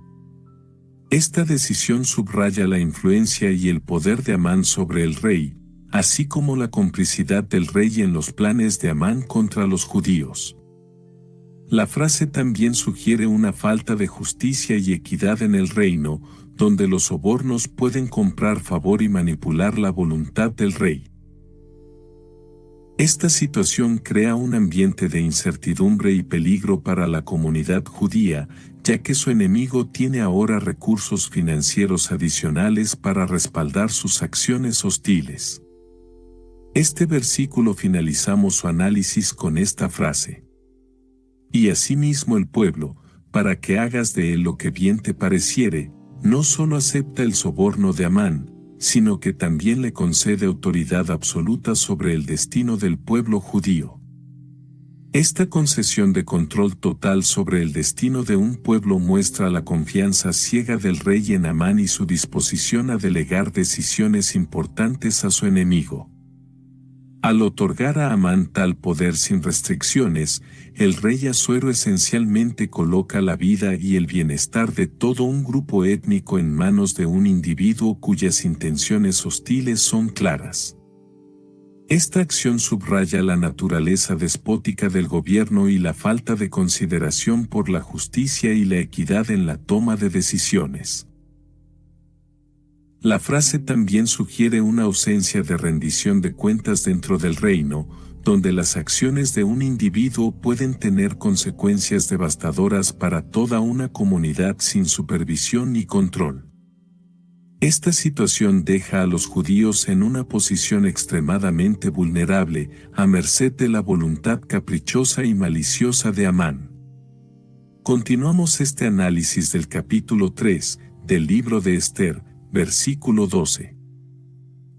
Esta decisión subraya la influencia y el poder de Amán sobre el rey, así como la complicidad del rey en los planes de Amán contra los judíos. La frase también sugiere una falta de justicia y equidad en el reino, donde los sobornos pueden comprar favor y manipular la voluntad del rey. Esta situación crea un ambiente de incertidumbre y peligro para la comunidad judía, ya que su enemigo tiene ahora recursos financieros adicionales para respaldar sus acciones hostiles. Este versículo finalizamos su análisis con esta frase. Y asimismo el pueblo, para que hagas de él lo que bien te pareciere, no solo acepta el soborno de Amán, sino que también le concede autoridad absoluta sobre el destino del pueblo judío. Esta concesión de control total sobre el destino de un pueblo muestra la confianza ciega del rey en Amán y su disposición a delegar decisiones importantes a su enemigo. Al otorgar a Amán tal poder sin restricciones, el rey Asuero esencialmente coloca la vida y el bienestar de todo un grupo étnico en manos de un individuo cuyas intenciones hostiles son claras. Esta acción subraya la naturaleza despótica del gobierno y la falta de consideración por la justicia y la equidad en la toma de decisiones. La frase también sugiere una ausencia de rendición de cuentas dentro del reino, donde las acciones de un individuo pueden tener consecuencias devastadoras para toda una comunidad sin supervisión ni control. Esta situación deja a los judíos en una posición extremadamente vulnerable, a merced de la voluntad caprichosa y maliciosa de Amán. Continuamos este análisis del capítulo 3 del libro de Esther, versículo 12.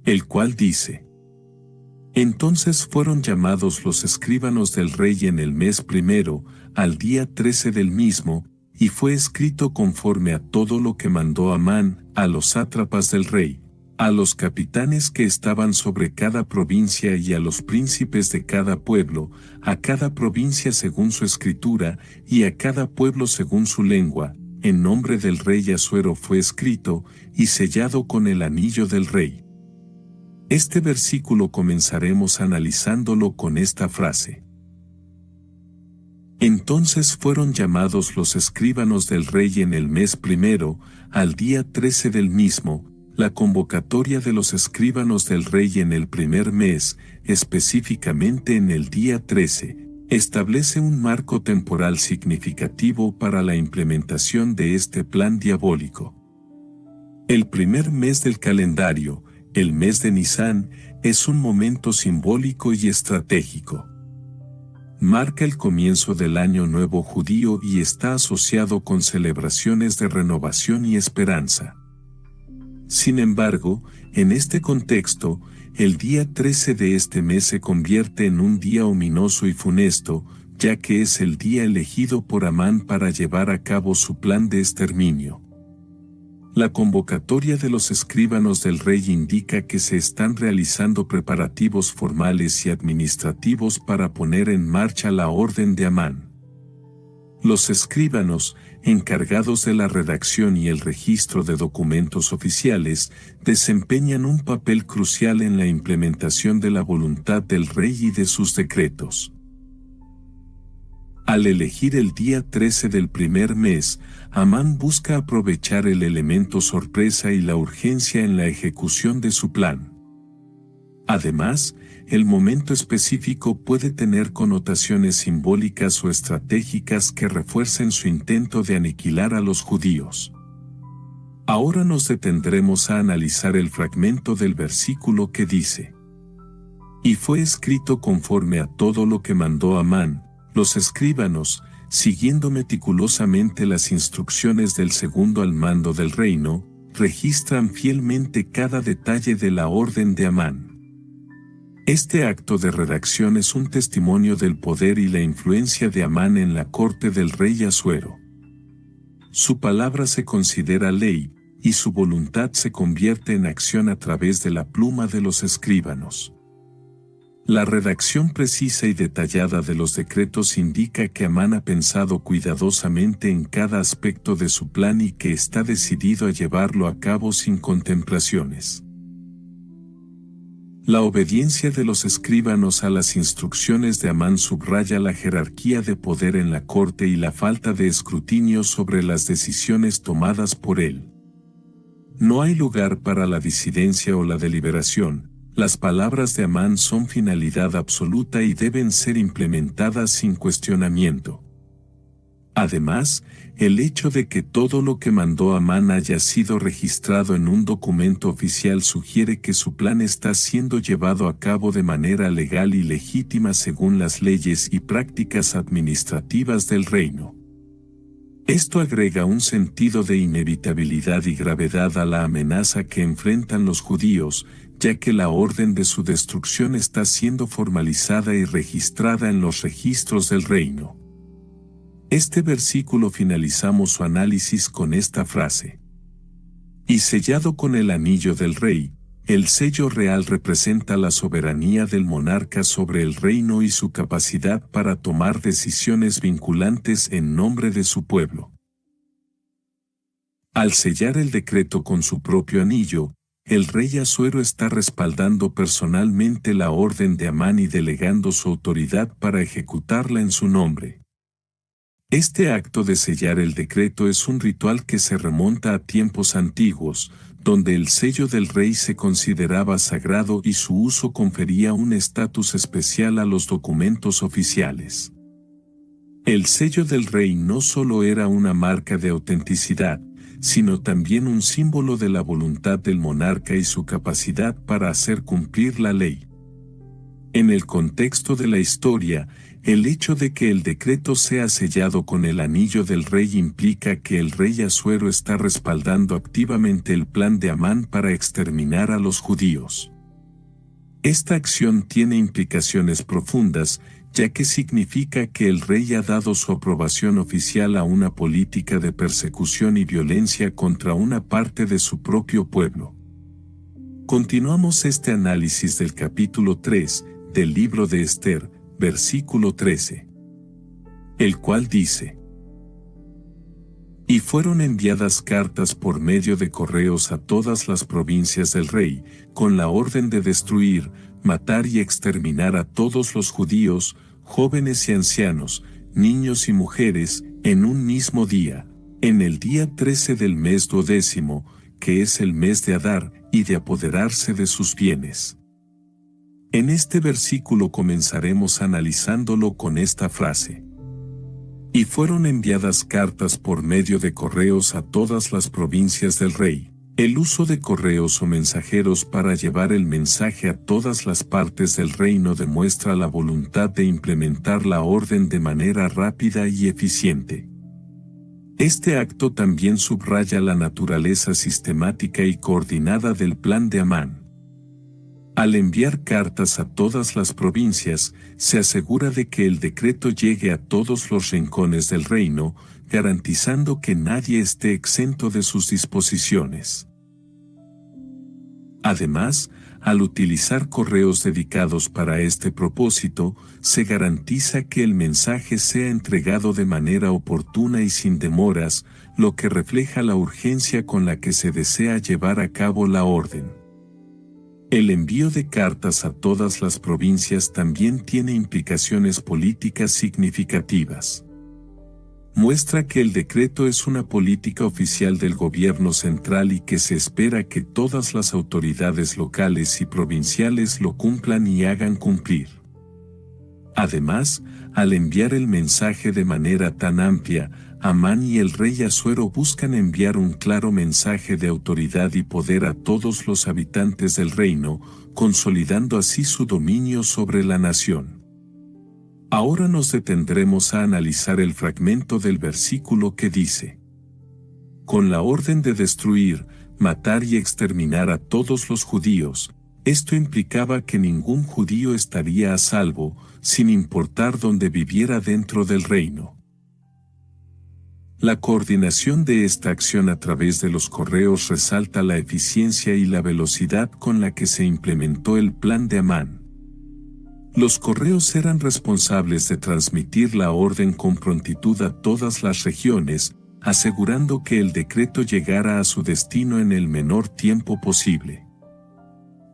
El cual dice: Entonces fueron llamados los escribanos del rey en el mes primero, al día 13 del mismo, y fue escrito conforme a todo lo que mandó Amán, a los sátrapas del rey, a los capitanes que estaban sobre cada provincia y a los príncipes de cada pueblo, a cada provincia según su escritura, y a cada pueblo según su lengua. En nombre del rey Asuero fue escrito, y sellado con el anillo del rey. Este versículo comenzaremos analizándolo con esta frase. Entonces fueron llamados los escribanos del rey en el mes primero, al día 13 del mismo, La convocatoria de los escribanos del rey en el primer mes, específicamente en el día 13, establece un marco temporal significativo para la implementación de este plan diabólico. El primer mes del calendario, el mes de Nisán, es un momento simbólico y estratégico. Marca el comienzo del Año Nuevo judío y está asociado con celebraciones de renovación y esperanza. Sin embargo, en este contexto, el día 13 de este mes se convierte en un día ominoso y funesto, ya que es el día elegido por Amán para llevar a cabo su plan de exterminio. La convocatoria de los escribanos del rey indica que se están realizando preparativos formales y administrativos para poner en marcha la orden de Amán. Los escribanos, encargados de la redacción y el registro de documentos oficiales, desempeñan un papel crucial en la implementación de la voluntad del rey y de sus decretos. Al elegir el día 13 del primer mes, Amán busca aprovechar el elemento sorpresa y la urgencia en la ejecución de su plan. Además, el momento específico puede tener connotaciones simbólicas o estratégicas que refuercen su intento de aniquilar a los judíos. Ahora nos detendremos a analizar el fragmento del versículo que dice: «Y fue escrito conforme a todo lo que mandó Amán, los escribanos, siguiendo meticulosamente las instrucciones del segundo al mando del reino, registran fielmente cada detalle de la orden de Amán». Este acto de redacción es un testimonio del poder y la influencia de Amán en la corte del rey Asuero. Su palabra se considera ley, y su voluntad se convierte en acción a través de la pluma de los escribanos. La redacción precisa y detallada de los decretos indica que Amán ha pensado cuidadosamente en cada aspecto de su plan y que está decidido a llevarlo a cabo sin contemplaciones. La obediencia de los escribanos a las instrucciones de Amán subraya la jerarquía de poder en la corte y la falta de escrutinio sobre las decisiones tomadas por él. No hay lugar para la disidencia o la deliberación. Las palabras de Amán son finalidad absoluta y deben ser implementadas sin cuestionamiento. Además, el hecho de que todo lo que mandó Amán haya sido registrado en un documento oficial sugiere que su plan está siendo llevado a cabo de manera legal y legítima según las leyes y prácticas administrativas del reino. Esto agrega un sentido de inevitabilidad y gravedad a la amenaza que enfrentan los judíos, ya que la orden de su destrucción está siendo formalizada y registrada en los registros del reino. Este versículo finalizamos su análisis con esta frase: «Y sellado con el anillo del rey». El sello real representa la soberanía del monarca sobre el reino y su capacidad para tomar decisiones vinculantes en nombre de su pueblo. Al sellar el decreto con su propio anillo, el rey Asuero está respaldando personalmente la orden de Amán y delegando su autoridad para ejecutarla en su nombre. Este acto de sellar el decreto es un ritual que se remonta a tiempos antiguos, donde el sello del rey se consideraba sagrado y su uso confería un estatus especial a los documentos oficiales. El sello del rey no solo era una marca de autenticidad, sino también un símbolo de la voluntad del monarca y su capacidad para hacer cumplir la ley. En el contexto de la historia, el hecho de que el decreto sea sellado con el anillo del rey implica que el rey Asuero está respaldando activamente el plan de Amán para exterminar a los judíos. Esta acción tiene implicaciones profundas, ya que significa que el rey ha dado su aprobación oficial a una política de persecución y violencia contra una parte de su propio pueblo. Continuamos este análisis del capítulo 3 del libro de Esther, versículo 13, el cual dice: «Y fueron enviadas cartas por medio de correos a todas las provincias del rey, con la orden de destruir, matar y exterminar a todos los judíos, jóvenes y ancianos, niños y mujeres, en un mismo día, en el día 13 del mes 12, que es el mes de Adar, y de apoderarse de sus bienes. En este versículo comenzaremos analizándolo con esta frase. Y fueron enviadas cartas por medio de correos a todas las provincias del rey. El uso de correos o mensajeros para llevar el mensaje a todas las partes del reino demuestra la voluntad de implementar la orden de manera rápida y eficiente. Este acto también subraya la naturaleza sistemática y coordinada del plan de Amán. Al enviar cartas a todas las provincias, se asegura de que el decreto llegue a todos los rincones del reino, garantizando que nadie esté exento de sus disposiciones. Además, al utilizar correos dedicados para este propósito, se garantiza que el mensaje sea entregado de manera oportuna y sin demoras, lo que refleja la urgencia con la que se desea llevar a cabo la orden. El envío de cartas a todas las provincias también tiene implicaciones políticas significativas. Muestra que el decreto es una política oficial del gobierno central y que se espera que todas las autoridades locales y provinciales lo cumplan y hagan cumplir. Además, al enviar el mensaje de manera tan amplia, Amán y el rey Asuero buscan enviar un claro mensaje de autoridad y poder a todos los habitantes del reino, consolidando así su dominio sobre la nación. Ahora nos detendremos a analizar el fragmento del versículo que dice: con la orden de destruir, matar y exterminar a todos los judíos. Esto implicaba que ningún judío estaría a salvo, sin importar dónde viviera dentro del reino. La coordinación de esta acción a través de los correos resalta la eficiencia y la velocidad con la que se implementó el plan de Amán. Los correos eran responsables de transmitir la orden con prontitud a todas las regiones, asegurando que el decreto llegara a su destino en el menor tiempo posible.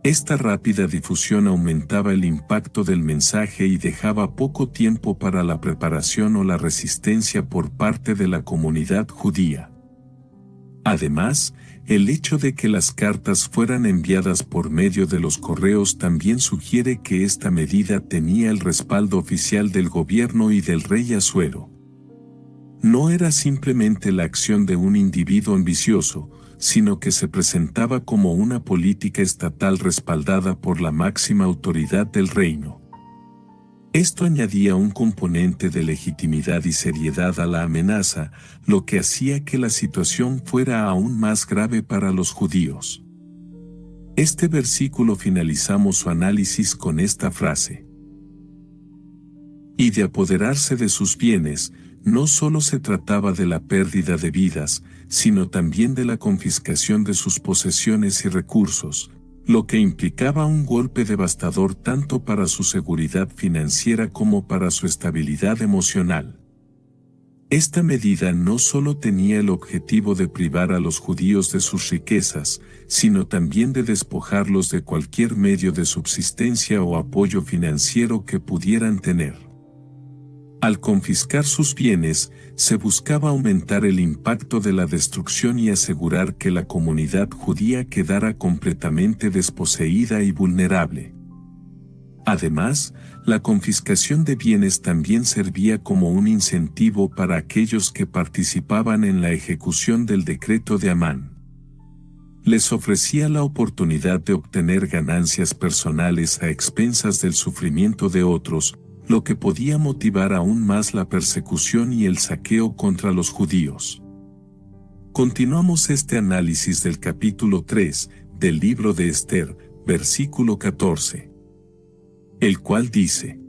Esta rápida difusión aumentaba el impacto del mensaje y dejaba poco tiempo para la preparación o la resistencia por parte de la comunidad judía. Además, el hecho de que las cartas fueran enviadas por medio de los correos también sugiere que esta medida tenía el respaldo oficial del gobierno y del rey Asuero. No era simplemente la acción de un individuo ambicioso, sino que se presentaba como una política estatal respaldada por la máxima autoridad del reino. Esto añadía un componente de legitimidad y seriedad a la amenaza, lo que hacía que la situación fuera aún más grave para los judíos. Este versículo finalizamos su análisis con esta frase: y de apoderarse de sus bienes. No solo se trataba de la pérdida de vidas, sino también de la confiscación de sus posesiones y recursos, lo que implicaba un golpe devastador tanto para su seguridad financiera como para su estabilidad emocional. Esta medida no solo tenía el objetivo de privar a los judíos de sus riquezas, sino también de despojarlos de cualquier medio de subsistencia o apoyo financiero que pudieran tener. Al confiscar sus bienes, se buscaba aumentar el impacto de la destrucción y asegurar que la comunidad judía quedara completamente desposeída y vulnerable. Además, la confiscación de bienes también servía como un incentivo para aquellos que participaban en la ejecución del decreto de Amán. Les ofrecía la oportunidad de obtener ganancias personales a expensas del sufrimiento de otros, lo que podía motivar aún más la persecución y el saqueo contra los judíos. Continuamos este análisis del capítulo 3 del libro de Esther, versículo 14, el cual dice: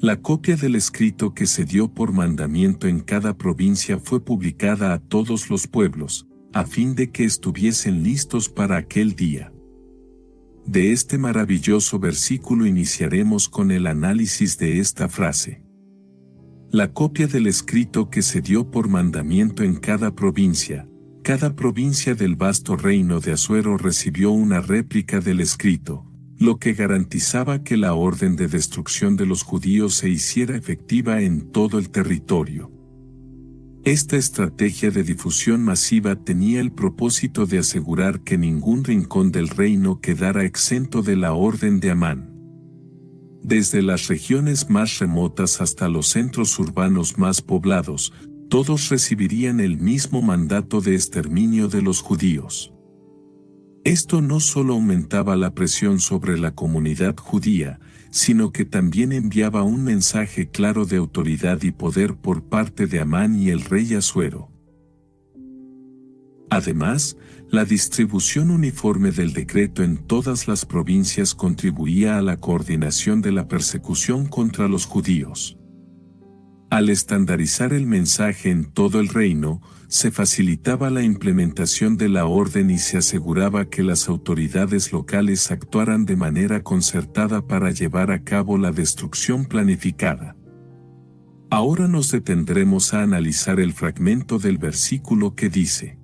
la copia del escrito que se dio por mandamiento en cada provincia fue publicada a todos los pueblos, a fin de que estuviesen listos para aquel día. De este maravilloso versículo iniciaremos con el análisis de esta frase. La copia del escrito que se dio por mandamiento en cada provincia del vasto reino de Asuero recibió una réplica del escrito, lo que garantizaba que la orden de destrucción de los judíos se hiciera efectiva en todo el territorio. Esta estrategia de difusión masiva tenía el propósito de asegurar que ningún rincón del reino quedara exento de la orden de Amán. Desde las regiones más remotas hasta los centros urbanos más poblados, todos recibirían el mismo mandato de exterminio de los judíos. Esto no solo aumentaba la presión sobre la comunidad judía, sino que también enviaba un mensaje claro de autoridad y poder por parte de Amán y el rey Asuero. Además, la distribución uniforme del decreto en todas las provincias contribuía a la coordinación de la persecución contra los judíos. Al estandarizar el mensaje en todo el reino, se facilitaba la implementación de la orden y se aseguraba que las autoridades locales actuaran de manera concertada para llevar a cabo la destrucción planificada. Ahora nos detendremos a analizar el fragmento del versículo que dice: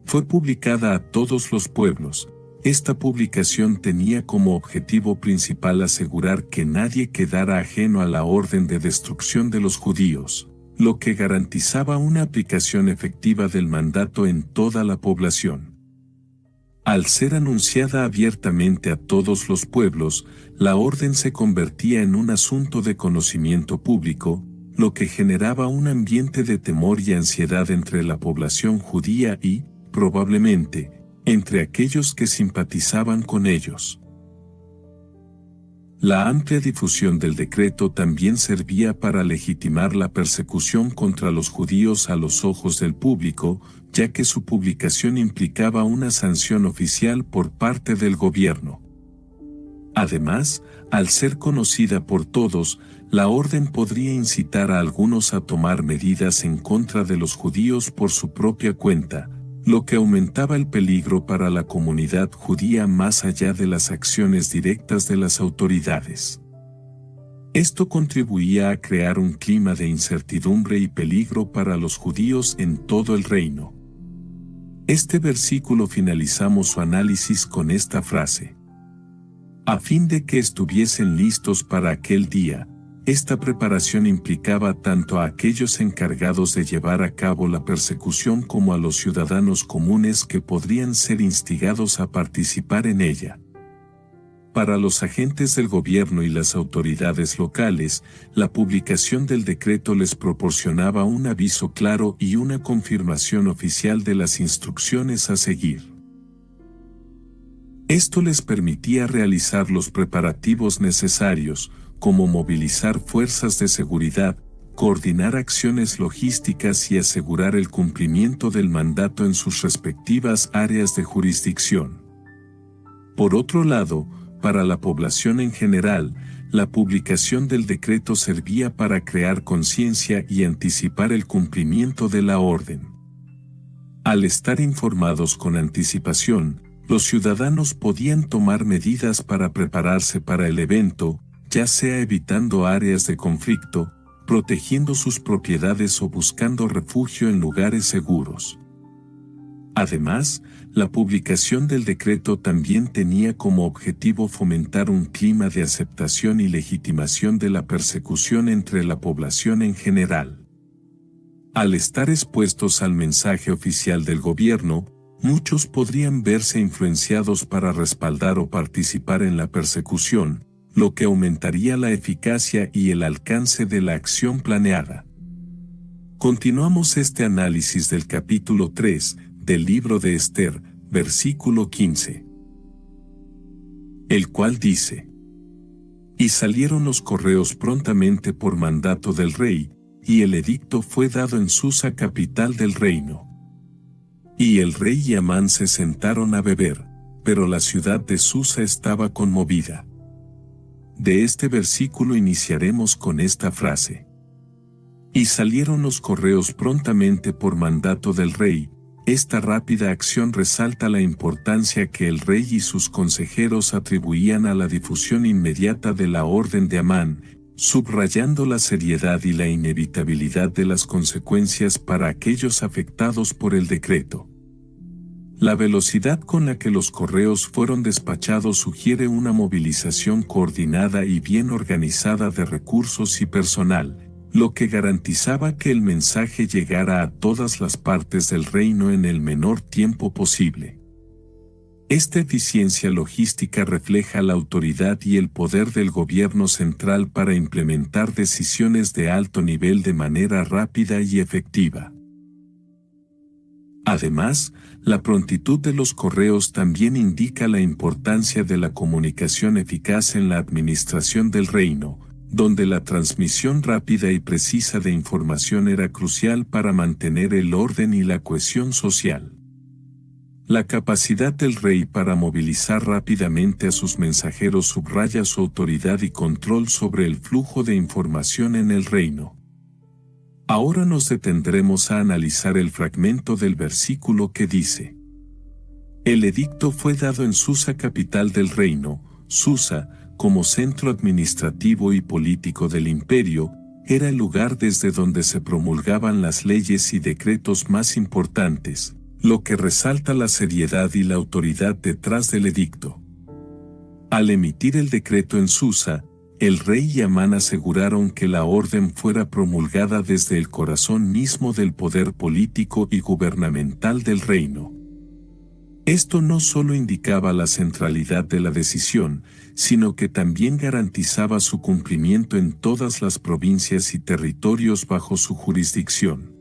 Fue publicada a todos los pueblos. Esta publicación tenía como objetivo principal asegurar que nadie quedara ajeno a la orden de destrucción de los judíos, lo que garantizaba una aplicación efectiva del mandato en toda la población. Al ser anunciada abiertamente a todos los pueblos, la orden se convertía en un asunto de conocimiento público, lo que generaba un ambiente de temor y ansiedad entre la población judía y, probablemente, entre aquellos que simpatizaban con ellos. La amplia difusión del decreto también servía para legitimar la persecución contra los judíos a los ojos del público, ya que su publicación implicaba una sanción oficial por parte del gobierno. Además, al ser conocida por todos, la orden podría incitar a algunos a tomar medidas en contra de los judíos por su propia cuenta, lo que aumentaba el peligro para la comunidad judía más allá de las acciones directas de las autoridades. Esto contribuía a crear un clima de incertidumbre y peligro para los judíos en todo el reino. Este versículo finalizamos su análisis con esta frase: a fin de que estuviesen listos para aquel día. Esta preparación implicaba tanto a aquellos encargados de llevar a cabo la persecución como a los ciudadanos comunes que podrían ser instigados a participar en ella. Para los agentes del gobierno y las autoridades locales, la publicación del decreto les proporcionaba un aviso claro y una confirmación oficial de las instrucciones a seguir. Esto les permitía realizar los preparativos necesarios, como movilizar fuerzas de seguridad, coordinar acciones logísticas y asegurar el cumplimiento del mandato en sus respectivas áreas de jurisdicción. Por otro lado, para la población en general, la publicación del decreto servía para crear conciencia y anticipar el cumplimiento de la orden. Al estar informados con anticipación, los ciudadanos podían tomar medidas para prepararse para el evento, ya sea evitando áreas de conflicto, protegiendo sus propiedades o buscando refugio en lugares seguros. Además, la publicación del decreto también tenía como objetivo fomentar un clima de aceptación y legitimación de la persecución entre la población en general. Al estar expuestos al mensaje oficial del gobierno, muchos podrían verse influenciados para respaldar o participar en la persecución, lo que aumentaría la eficacia y el alcance de la acción planeada. Continuamos este análisis del capítulo 3 del libro de Esther, versículo 15. El cual dice: Y salieron los correos prontamente por mandato del rey, y el edicto fue dado en Susa, capital del reino. Y el rey y Amán se sentaron a beber, pero la ciudad de Susa estaba conmovida. De este versículo iniciaremos con esta frase: Y salieron los correos prontamente por mandato del rey. Esta rápida acción resalta la importancia que el rey y sus consejeros atribuían a la difusión inmediata de la orden de Amán, subrayando la seriedad y la inevitabilidad de las consecuencias para aquellos afectados por el decreto. La velocidad con la que los correos fueron despachados sugiere una movilización coordinada y bien organizada de recursos y personal, lo que garantizaba que el mensaje llegara a todas las partes del reino en el menor tiempo posible. Esta eficiencia logística refleja la autoridad y el poder del gobierno central para implementar decisiones de alto nivel de manera rápida y efectiva. Además, la prontitud de los correos también indica la importancia de la comunicación eficaz en la administración del reino, donde la transmisión rápida y precisa de información era crucial para mantener el orden y la cohesión social. La capacidad del rey para movilizar rápidamente a sus mensajeros subraya su autoridad y control sobre el flujo de información en el reino. Ahora nos detendremos a analizar el fragmento del versículo que dice: El edicto fue dado en Susa, capital del reino. Susa, como centro administrativo y político del imperio, era el lugar desde donde se promulgaban las leyes y decretos más importantes, lo que resalta la seriedad y la autoridad detrás del edicto. Al emitir el decreto en Susa, el rey y Amán aseguraron que la orden fuera promulgada desde el corazón mismo del poder político y gubernamental del reino. Esto no solo indicaba la centralidad de la decisión, sino que también garantizaba su cumplimiento en todas las provincias y territorios bajo su jurisdicción.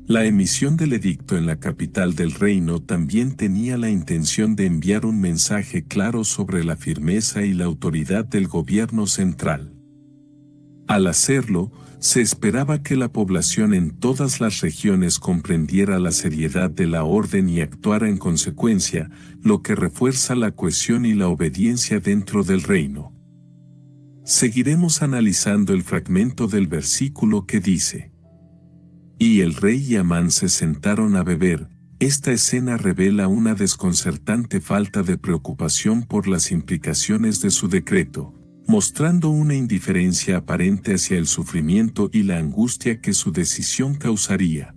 La emisión del edicto en la capital del reino también tenía la intención de enviar un mensaje claro sobre la firmeza y la autoridad del gobierno central. Al hacerlo, se esperaba que la población en todas las regiones comprendiera la seriedad de la orden y actuara en consecuencia, lo que refuerza la cohesión y la obediencia dentro del reino. Seguiremos analizando el fragmento del versículo que dice: Y el rey y Amán se sentaron a beber. Esta escena revela una desconcertante falta de preocupación por las implicaciones de su decreto, mostrando una indiferencia aparente hacia el sufrimiento y la angustia que su decisión causaría.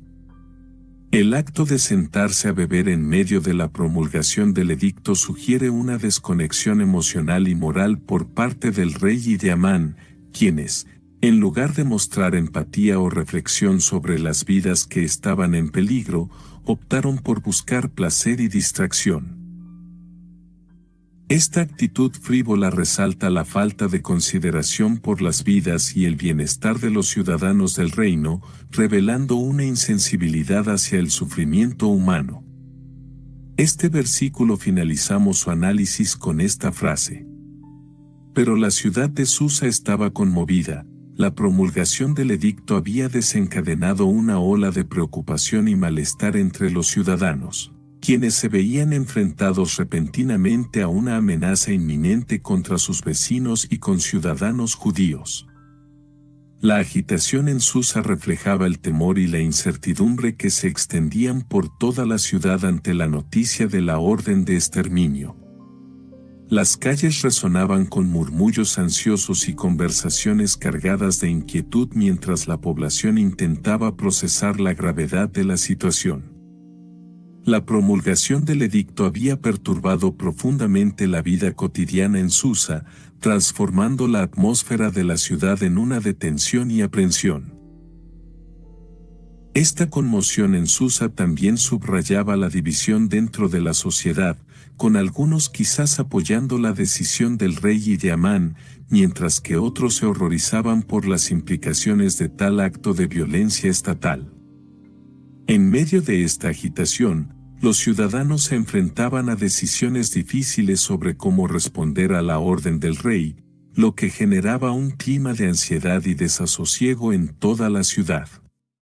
El acto de sentarse a beber en medio de la promulgación del edicto sugiere una desconexión emocional y moral por parte del rey y de Amán, quienes, en lugar de mostrar empatía o reflexión sobre las vidas que estaban en peligro, optaron por buscar placer y distracción. Esta actitud frívola resalta la falta de consideración por las vidas y el bienestar de los ciudadanos del reino, revelando una insensibilidad hacia el sufrimiento humano. Este versículo finalizamos su análisis con esta frase: Pero la ciudad de Susa estaba conmovida. La promulgación del edicto había desencadenado una ola de preocupación y malestar entre los ciudadanos, quienes se veían enfrentados repentinamente a una amenaza inminente contra sus vecinos y conciudadanos judíos. La agitación en Susa reflejaba el temor y la incertidumbre que se extendían por toda la ciudad ante la noticia de la orden de exterminio. Las calles resonaban con murmullos ansiosos y conversaciones cargadas de inquietud mientras la población intentaba procesar la gravedad de la situación. La promulgación del edicto había perturbado profundamente la vida cotidiana en Susa, transformando la atmósfera de la ciudad en una de tensión y aprensión. Esta conmoción en Susa también subrayaba la división dentro de la sociedad, con algunos quizás apoyando la decisión del rey y de Amán, mientras que otros se horrorizaban por las implicaciones de tal acto de violencia estatal. En medio de esta agitación, los ciudadanos se enfrentaban a decisiones difíciles sobre cómo responder a la orden del rey, lo que generaba un clima de ansiedad y desasosiego en toda la ciudad.